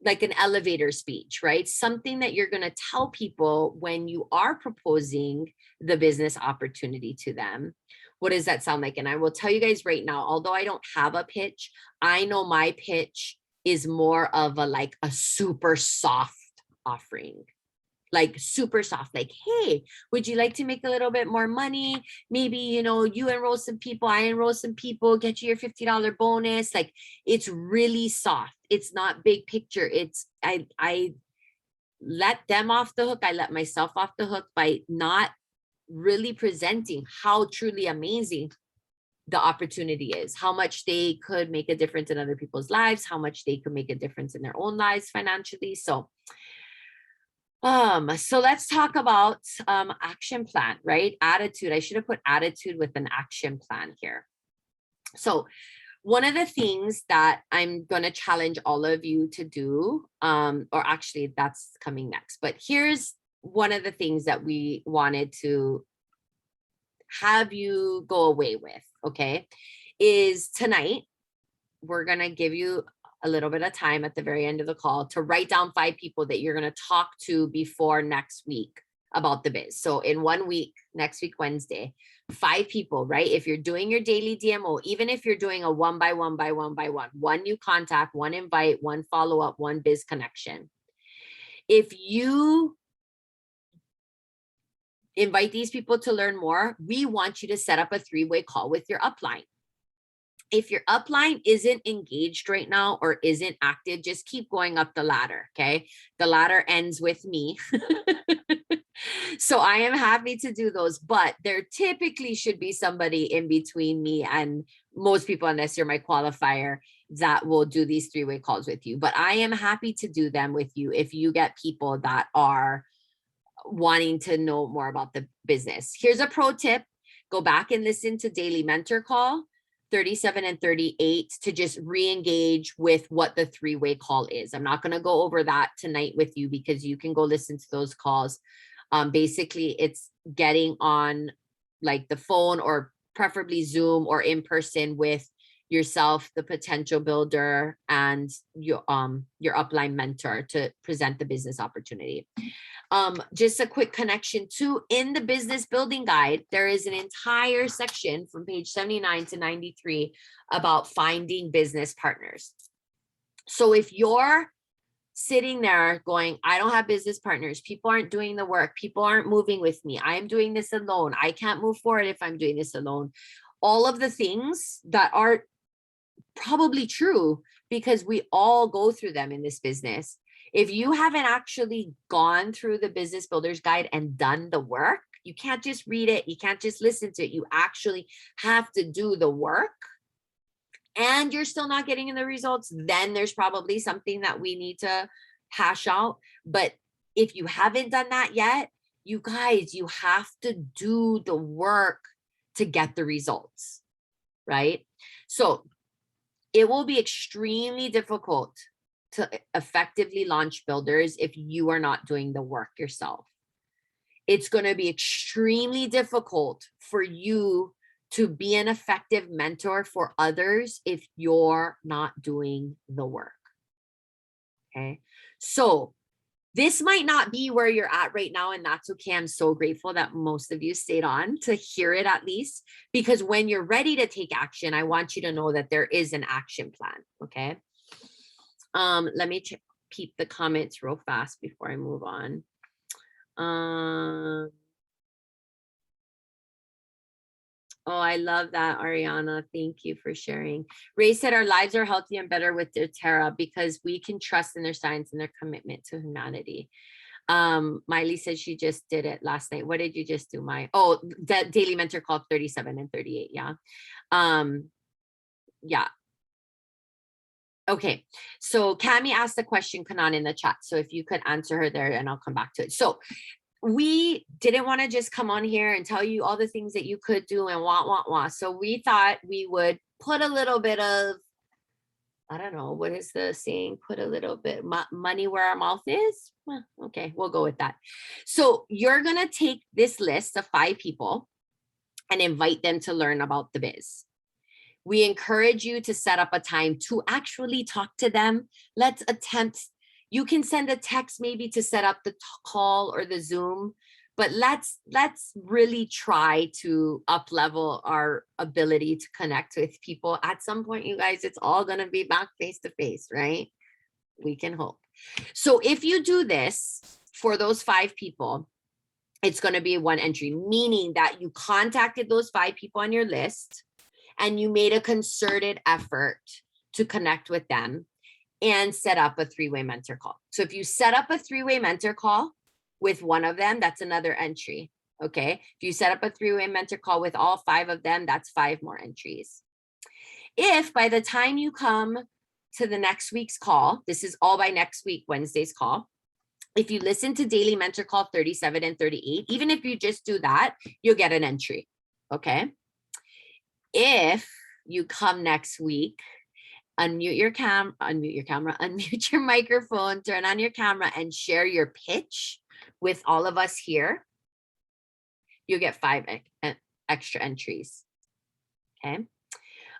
Speaker 1: like an elevator speech, right? Something that you're going to tell people when you are proposing the business opportunity to them. What does that sound like? And I will tell you guys right now, although I don't have a pitch, I know my pitch is more of a super soft offering. Like super soft, like, hey, would you like to make a little bit more money? Maybe, you know, you enroll some people, I enroll some people, get you your $50 bonus. Like, it's really soft. It's not big picture. It's, I let them off the hook. I let myself off the hook by not really presenting how truly amazing the opportunity is, how much they could make a difference in other people's lives, how much they could make a difference in their own lives financially. So let's talk about action plan, right? Attitude. I should have put attitude with an action plan here. So one of the things that I'm going to challenge all of you to do, or actually that's coming next, but here's one of the things that we wanted to have you go away with, okay, is tonight, we're going to give you a little bit of time at the very end of the call to write down 5 people that you're going to talk to before next week about the biz. So in 1 week, next week, Wednesday, 5 people, right? If you're doing your daily DMO, even if you're doing a 1 by 1 by 1 by 1, 1 new contact, 1 invite, 1 follow-up, 1 biz connection. If you invite these people to learn more, we want you to set up a 3-way call with your upline. If your upline isn't engaged right now or isn't active, just keep going up the ladder, okay? The ladder ends with me. So I am happy to do those, but there typically should be somebody in between me and most people, unless you're my qualifier, that will do these 3-way calls with you. But I am happy to do them with you if you get people that are wanting to know more about the business. Here's a pro tip. Go back and listen to Daily Mentor Call 37 and 38 to just re-engage with what the 3-way call is. I'm not going to go over that tonight with you because you can go listen to those calls. Basically, it's getting on like the phone or preferably Zoom or in person with yourself, the potential builder, and your upline mentor to present the business opportunity. Just a quick connection to, in the business building guide, there is an entire section from page 79 to 93 about finding business partners. So if you're sitting there going, I don't have business partners. People aren't doing the work. People aren't moving with me. I am doing this alone. I can't move forward if I'm doing this alone. All of the things that are probably true, because we all go through them in this business. If you haven't actually gone through the Business Builder's Guide and done the work, you can't just read it. You can't just listen to it. You actually have to do the work, and you're still not getting the results, then there's probably something that we need to hash out. But if you haven't done that yet, you guys, you have to do the work to get the results, right? So it will be extremely difficult to effectively launch builders if you are not doing the work yourself. It's going to be extremely difficult for you to be an effective mentor for others if you're not doing the work. Okay. So this might not be where you're at right now, and that's okay. I'm so grateful that most of you stayed on to hear it, at least, because when you're ready to take action, I want you to know that there is an action plan. Okay. Let me peep the comments real fast before I move on. Oh, I love that, Ariana. Thank you for sharing. Ray said our lives are healthy and better with doTERRA because we can trust in their science and their commitment to humanity. Miley said she just did it last night. What did you just do, Mai? Oh, that daily mentor call 37 and 38. Yeah. Yeah. Okay. So Cami asked the question, Kanan, in the chat. So if you could answer her there, and I'll come back to it. So we didn't want to just come on here and tell you all the things that you could do and want. So we thought we would put a little bit of, I don't know, what is the saying? Put a little bit money where our mouth is. Well, okay, we'll go with that. So you're going to take this list of 5 people and invite them to learn about the biz. We encourage you to set up a time to actually talk to them. Let's attempt. You can send a text maybe to set up the call or the Zoom, but let's really try to up level our ability to connect with people. At some point, you guys, it's all going to be back face to face, right? We can hope. So if you do this for those 5 people, it's going to be 1 entry, meaning that you contacted those 5 people on your list and you made a concerted effort to connect with them and set up a 3-way mentor call. So if you set up a 3-way mentor call with one of them, that's another entry. Okay. If you set up a 3-way mentor call with all 5 of them, that's 5 more entries. If by the time you come to the next week's call, this is all by next week, Wednesday's call. If you listen to Daily Mentor Call 37 and 38, even if you just do that, you'll get an entry. Okay. If you come next week, unmute your camera, unmute your microphone, turn on your camera, and share your pitch with all of us here, you'll get 5 extra entries. Okay.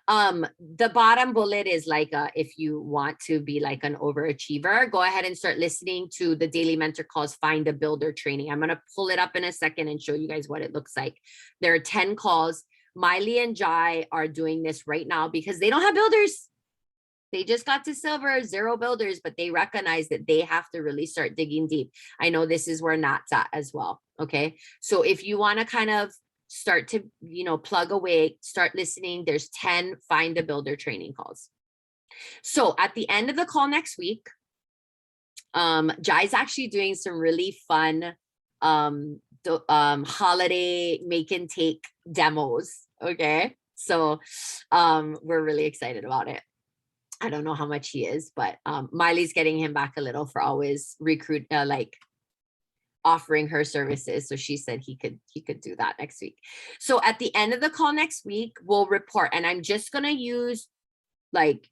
Speaker 1: The bottom bullet is like if you want to be like an overachiever, go ahead and start listening to the Daily Mentor Calls Find a Builder training. I'm going to pull it up in a second and show you guys what it looks like. There are 10 calls. Miley and Jai are doing this right now because they don't have builders. They just got to silver, 0 builders, but they recognize that they have to really start digging deep. I know this is where Nat's at as well. Okay. So if you want to kind of start to, plug away, start listening, there's 10 Find a Builder training calls. So at the end of the call next week, Jai's actually doing some really fun holiday make and take demos. Okay. So we're really excited about it. I don't know how much he is, but Miley's getting him back a little for always offering her services. So she said he could do that next week. So at the end of the call next week, we'll report. And I'm just going to use,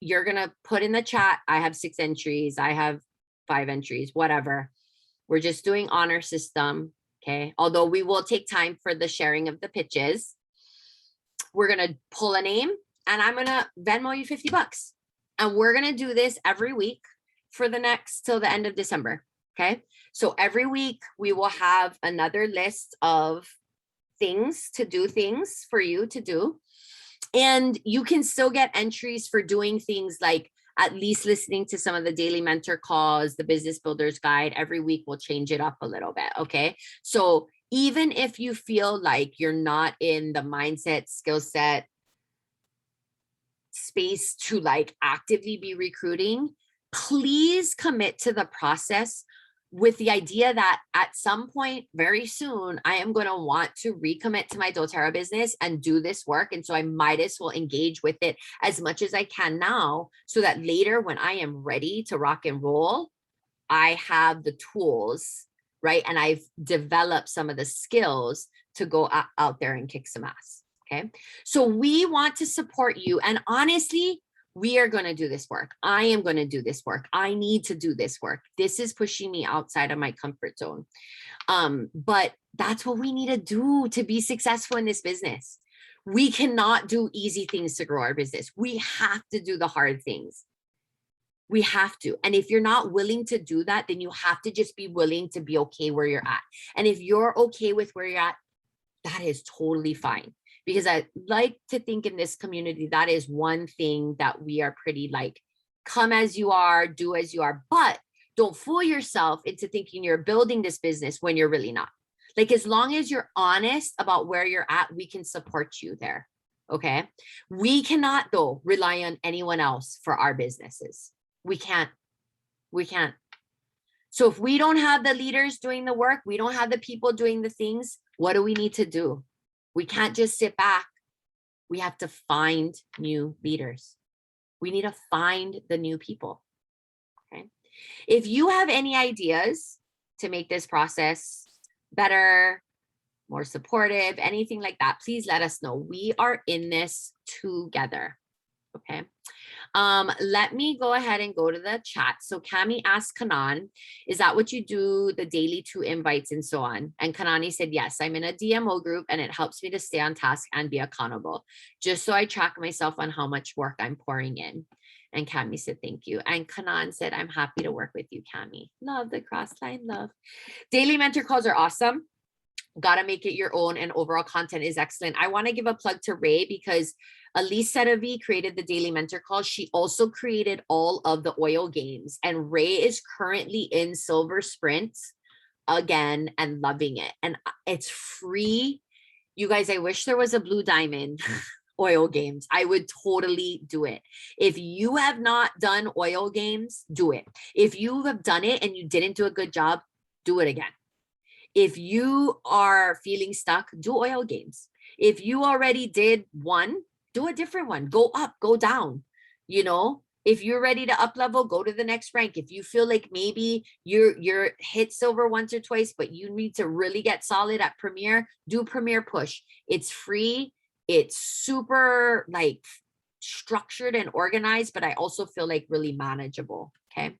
Speaker 1: you're going to put in the chat, I have 6 entries. I have 5 entries, whatever. We're just doing honor system. Okay. Although we will take time for the sharing of the pitches. We're going to pull a name and I'm going to Venmo you $50. And we're going to do this every week for till the end of December. Okay. So every week we will have another list of things for you to do. And you can still get entries for doing things like at least listening to some of the daily mentor calls, the business builders guide, every week we'll change it up a little bit. Okay. So even if you feel like you're not in the mindset, skill set space to like actively be recruiting, please commit to the process with the idea that at some point very soon, I am going to want to recommit to my doTERRA business and do this work. And so I might as well engage with it as much as I can now, so that later when I am ready to rock and roll, I have the tools, right? And I've developed some of the skills to go out there and kick some ass. Okay. So we want to support you. And honestly, we are going to do this work. I am going to do this work. I need to do this work. This is pushing me outside of my comfort zone. But that's what we need to do to be successful in this business. We cannot do easy things to grow our business. We have to do the hard things. We have to. And if you're not willing to do that, then you have to just be willing to be okay where you're at. And if you're okay with where you're at, that is totally fine. Because I like to think in this community, that is one thing that we are pretty like, come as you are, do as you are, but don't fool yourself into thinking you're building this business when you're really not. Like, as long as you're honest about where you're at, we can support you there. Okay. We cannot though rely on anyone else for our businesses. We can't. So if we don't have the leaders doing the work, we don't have the people doing the things, what do we need to do? We can't just sit back. We have to find new leaders. We need to find the new people. Okay. If you have any ideas to make this process better, more supportive, anything like that, please let us know. We are in this together. Okay. Let me go ahead and go to the chat. So Cami asked Kanan, is that what you do, the daily 2 invites and so on? And Kanani said, yes, I'm in a DMO group and it helps me to stay on task and be accountable, just so I track myself on how much work I'm pouring in. And Cami said, thank you. And Kanan said, I'm happy to work with you, Cami. Love the crossline, love. Daily mentor calls are awesome. Got to make it your own, and overall content is excellent. I want to give a plug to Ray, because Elise Sedavi created the daily mentor calls. She also created all of the oil games, and Ray is currently in silver sprints again and loving it. And it's free. You guys, I wish there was a blue diamond oil games. I would totally do it. If you have not done oil games, do it. If you have done it and you didn't do a good job, do it again. If you are feeling stuck, do oil games. If you already did one, do a different one. Go up, go down. You know, if you're ready to up level, go to the next rank. If you feel like maybe you're hit silver once or twice, but you need to really get solid at Premier, do Premier Push. It's free. It's super like structured and organized, but I also feel like really manageable. Okay.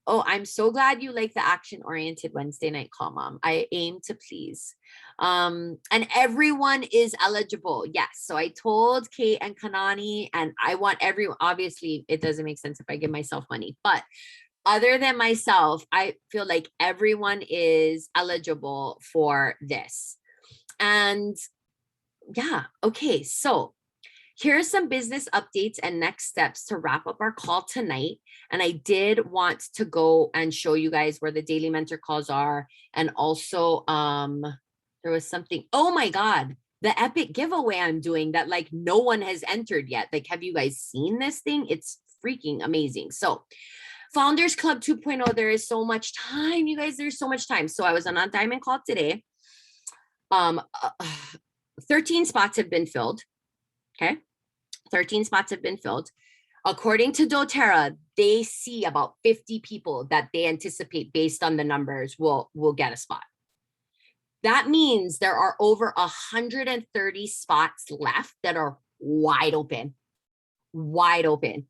Speaker 1: Oh, I'm so glad you like the action-oriented Wednesday night call, Mom. I aim to please. And everyone is eligible. Yes. So I told Kate and Kanani, and I want everyone, obviously it doesn't make sense if I give myself money, but other than myself, I feel like everyone is eligible for this. And yeah, okay. So here's some business updates and next steps to wrap up our call tonight. And I did want to go and show you guys where the daily mentor calls are. And also, there was something, oh my God, the epic giveaway I'm doing that like no one has entered yet. Like, have you guys seen this thing? It's freaking amazing. So Founders Club 2.0, there is so much time, you guys, there's so much time. So I was on a diamond call today. 13 spots have been filled. Okay, 13 spots have been filled. According to doTERRA, they see about 50 people that they anticipate based on the numbers will get a spot. That means there are over 130 spots left that are wide open. Wide open.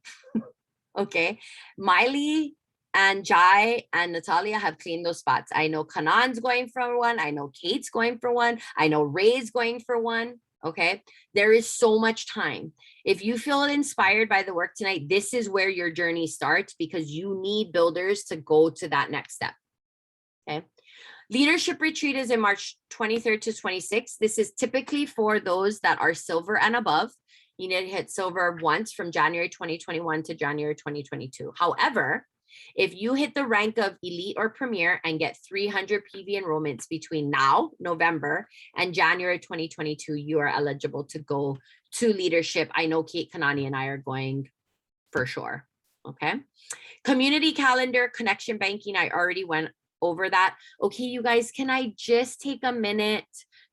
Speaker 1: Okay, Miley and Jai and Natalia have claimed those spots. I know Kanan's going for one. I know Kate's going for one. I know Ray's going for one. Okay, there is so much time. If you feel inspired by the work tonight, this is where your journey starts, because you need builders to go to that next step. Okay, leadership retreat is in March 23rd to 26th. This is typically for those that are silver and above. You need to hit silver once from January 2021 to January 2022. However, if you hit the rank of elite or premier and get 300 PV enrollments between now, November, and January 2022, you are eligible to go to leadership. I know Kate, Kanani, and I are going for sure. Okay. Community calendar, connection banking. I already went over that. Okay, you guys, can I just take a minute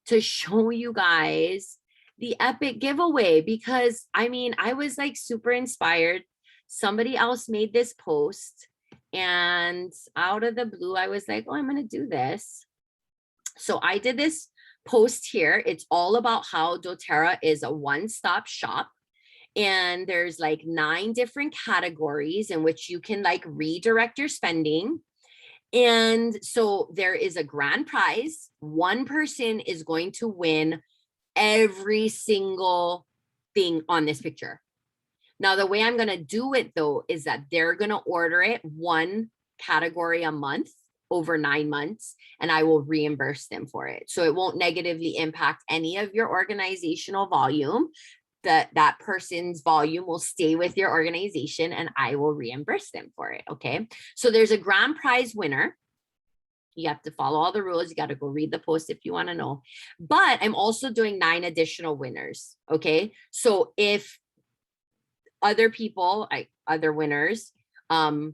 Speaker 1: to show you guys the epic giveaway? Because I mean, I was like super inspired. Somebody else made this post and out of the blue, I was like, oh, I'm going to do this. So I did this post here. It's all about how doTERRA is a one-stop shop. And there's like 9 different categories in which you can like redirect your spending. And so there is a grand prize. One person is going to win every single thing on this picture. Now, the way I'm going to do it though, is that they're going to order it one category a month over 9 months, and I will reimburse them for it. So it won't negatively impact any of your organizational volume. That person's volume will stay with your organization and I will reimburse them for it. Okay. So there's a grand prize winner. You have to follow all the rules. You got to go read the post if you want to know. But I'm also doing 9 additional winners. Okay. So if other people, other winners, and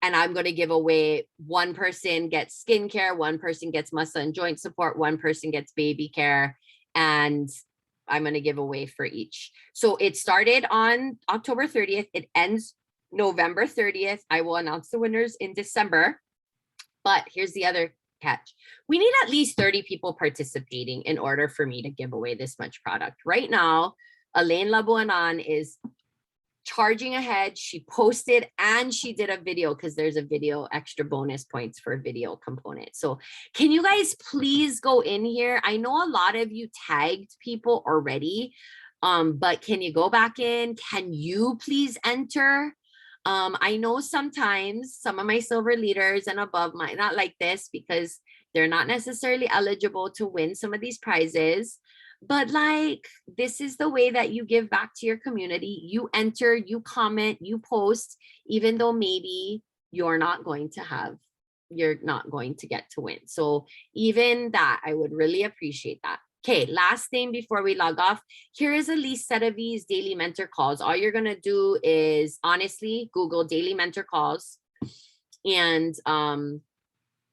Speaker 1: I'm going to give away, one person gets skincare, one person gets muscle and joint support, one person gets baby care, and I'm going to give away for each. So it started on October 30th. It ends November 30th. I will announce the winners in December. But here's the other catch. We need at least 30 people participating in order for me to give away this much product. Right now, Elaine Labuanan is charging ahead. She posted and she did a video because there's a video extra bonus points for a video component. So can you guys please go in here? I know a lot of you tagged people already, but can you go back in? Can you please enter? I know sometimes some of my silver leaders and above might not like this because they're not necessarily eligible to win some of these prizes. But like, this is the way that you give back to your community. You enter, you comment, you post, even though maybe you're not going to get to win. So even that, I would really appreciate that. Okay, last thing before we log off, here is a Lise Sedavi's daily mentor calls. All you're gonna do is honestly Google daily mentor calls. And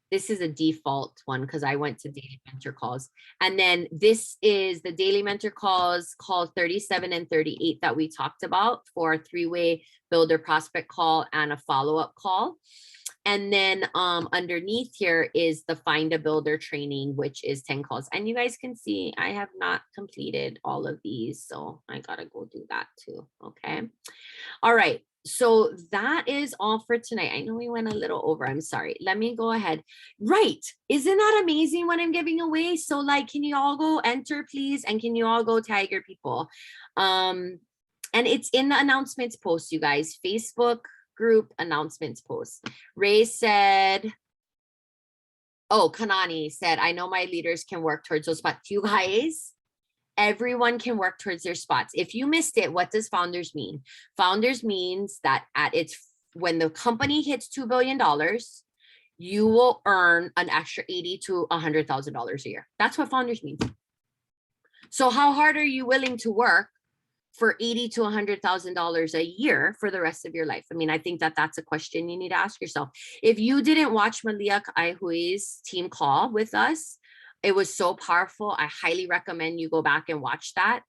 Speaker 1: this is a default one because I went to daily mentor calls. And then this is the daily mentor calls, call 37 and 38 that we talked about for a 3-way builder prospect call and a follow-up call. And then underneath here is the find a builder training, which is 10 calls. And you guys can see I have not completed all of these. So I gotta go do that too, okay? All right. So that is all for tonight. I know we went a little over. I'm sorry. Let me go ahead. Right. Isn't that amazing what I'm giving away? So like, can you all go enter, please? And can you all go tag your people? And it's in the announcements post, you guys. Facebook group announcements post. Ray said, oh, Kanani said, I know my leaders can work towards those spots. You guys, everyone can work towards their spots. If you missed it, what does founders mean? Founders means that when the company hits $2 billion, you will earn an extra $80,000 to $100,000 a year. That's what founders means. So how hard are you willing to work for $80,000 to $100,000 a year for the rest of your life? I mean, I think that's a question you need to ask yourself. If you didn't watch Malia Aihui's team call with us, it was so powerful. I highly recommend you go back and watch that.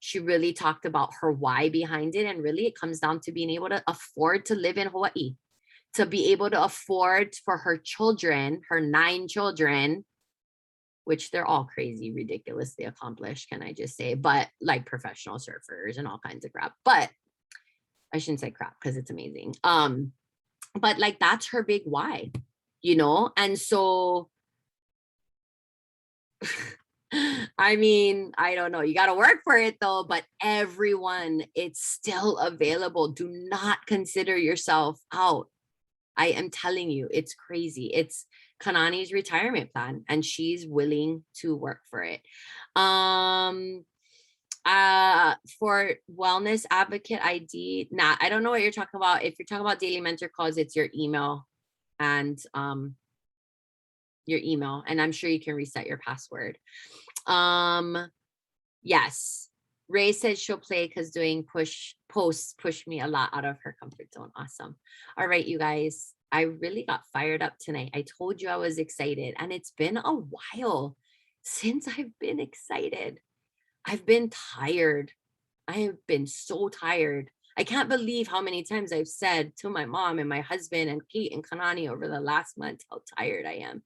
Speaker 1: She really talked about her why behind it. And really it comes down to being able to afford to live in Hawaii, to be able to afford for her children, her 9 children, which they're all crazy, ridiculously accomplished, can I just say, but like professional surfers and all kinds of crap. But I shouldn't say crap because it's amazing. But like, that's her big why, you know? And so I mean, I don't know. You got to work for it though, but everyone, it's still available. Do not consider yourself out. I am telling you, it's crazy. It's Kanani's retirement plan and she's willing to work for it. I For wellness advocate ID, I don't know what you're talking about. If you're talking about daily mentor calls, it's your email and I'm sure you can reset your password. Yes, Ray said she'll play because doing posts push me a lot out of her comfort zone. Awesome. All right, you guys, I really got fired up tonight. I told you I was excited, and it's been a while since I've been excited. I've been tired. I have been so tired. I can't believe how many times I've said to my mom and my husband and Kate and Kanani over the last month how tired I am.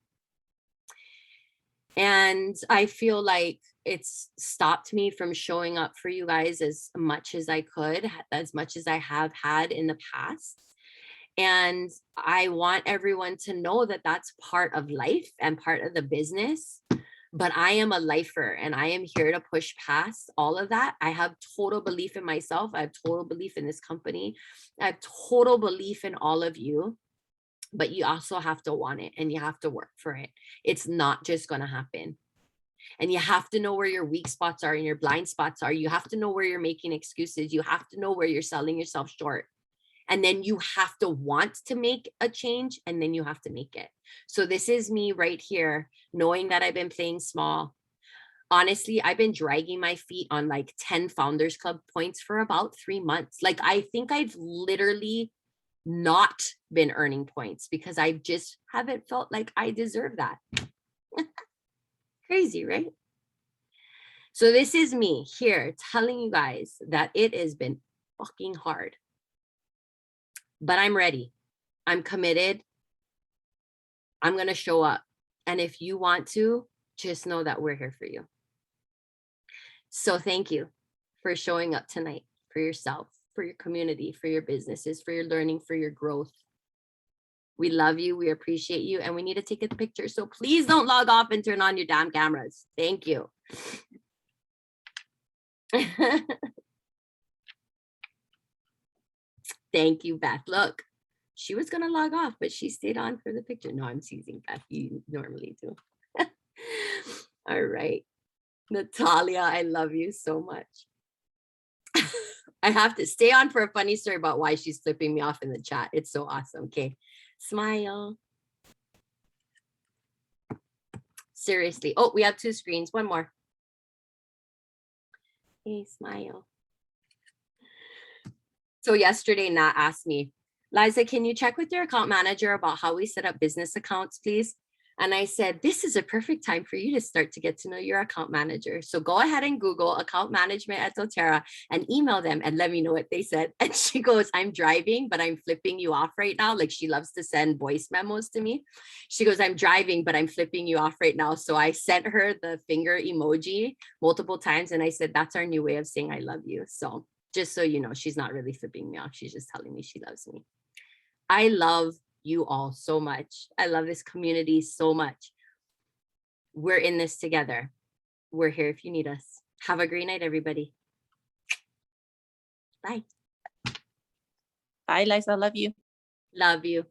Speaker 1: And I feel like it's stopped me from showing up for you guys as much as I could, as much as I have had in the past. And I want everyone to know that that's part of life and part of the business. But I am a lifer and I am here to push past all of that. I have total belief in myself. I have total belief in this company. I have total belief in all of you. But you also have to want it and you have to work for it. It's not just going to happen. And you have to know where your weak spots are and your blind spots are. You have to know where you're making excuses. You have to know where you're selling yourself short. And then you have to want to make a change, and then you have to make it. So this is me right here, knowing that I've been playing small. Honestly, I've been dragging my feet on like 10 Founders Club points for about 3 months. Like, I think I've literally not been earning points because I just haven't felt like I deserve that. Crazy, right? So this is me here telling you guys that it has been fucking hard. But I'm ready. I'm committed. I'm going to show up. And if you want to, just know that we're here for you. So thank you for showing up tonight for yourself, for your community, for your businesses, for your learning, for your growth. We love you. We appreciate you. And we need to take a picture. So please don't log off and turn on your damn cameras. Thank you. Thank you, Beth. Look, she was going to log off, but she stayed on for the picture. No, I'm teasing, Beth. You normally do. All right. Natalia, I love you so much. I have to stay on for a funny story about why she's flipping me off in the chat. It's so awesome. Okay. Smile. Seriously. Oh, we have 2 screens. One more. Hey, smile. So yesterday, Nat asked me, Liza, can you check with your account manager about how we set up business accounts, please? And I said, this is a perfect time for you to start to get to know your account manager. So go ahead and Google account management at doTERRA and email them and let me know what they said. And she goes, I'm driving, but I'm flipping you off right now. Like, she loves to send voice memos to me. She goes, I'm driving, but I'm flipping you off right now. So I sent her the finger emoji multiple times. And I said, that's our new way of saying I love you. So just so you know, she's not really flipping me off. She's just telling me she loves me. I love you all so much. I love this community so much. We're in this together. We're here if you need us. Have a great night, everybody. Bye.
Speaker 7: Bye, Liza. Love you.
Speaker 1: Love you.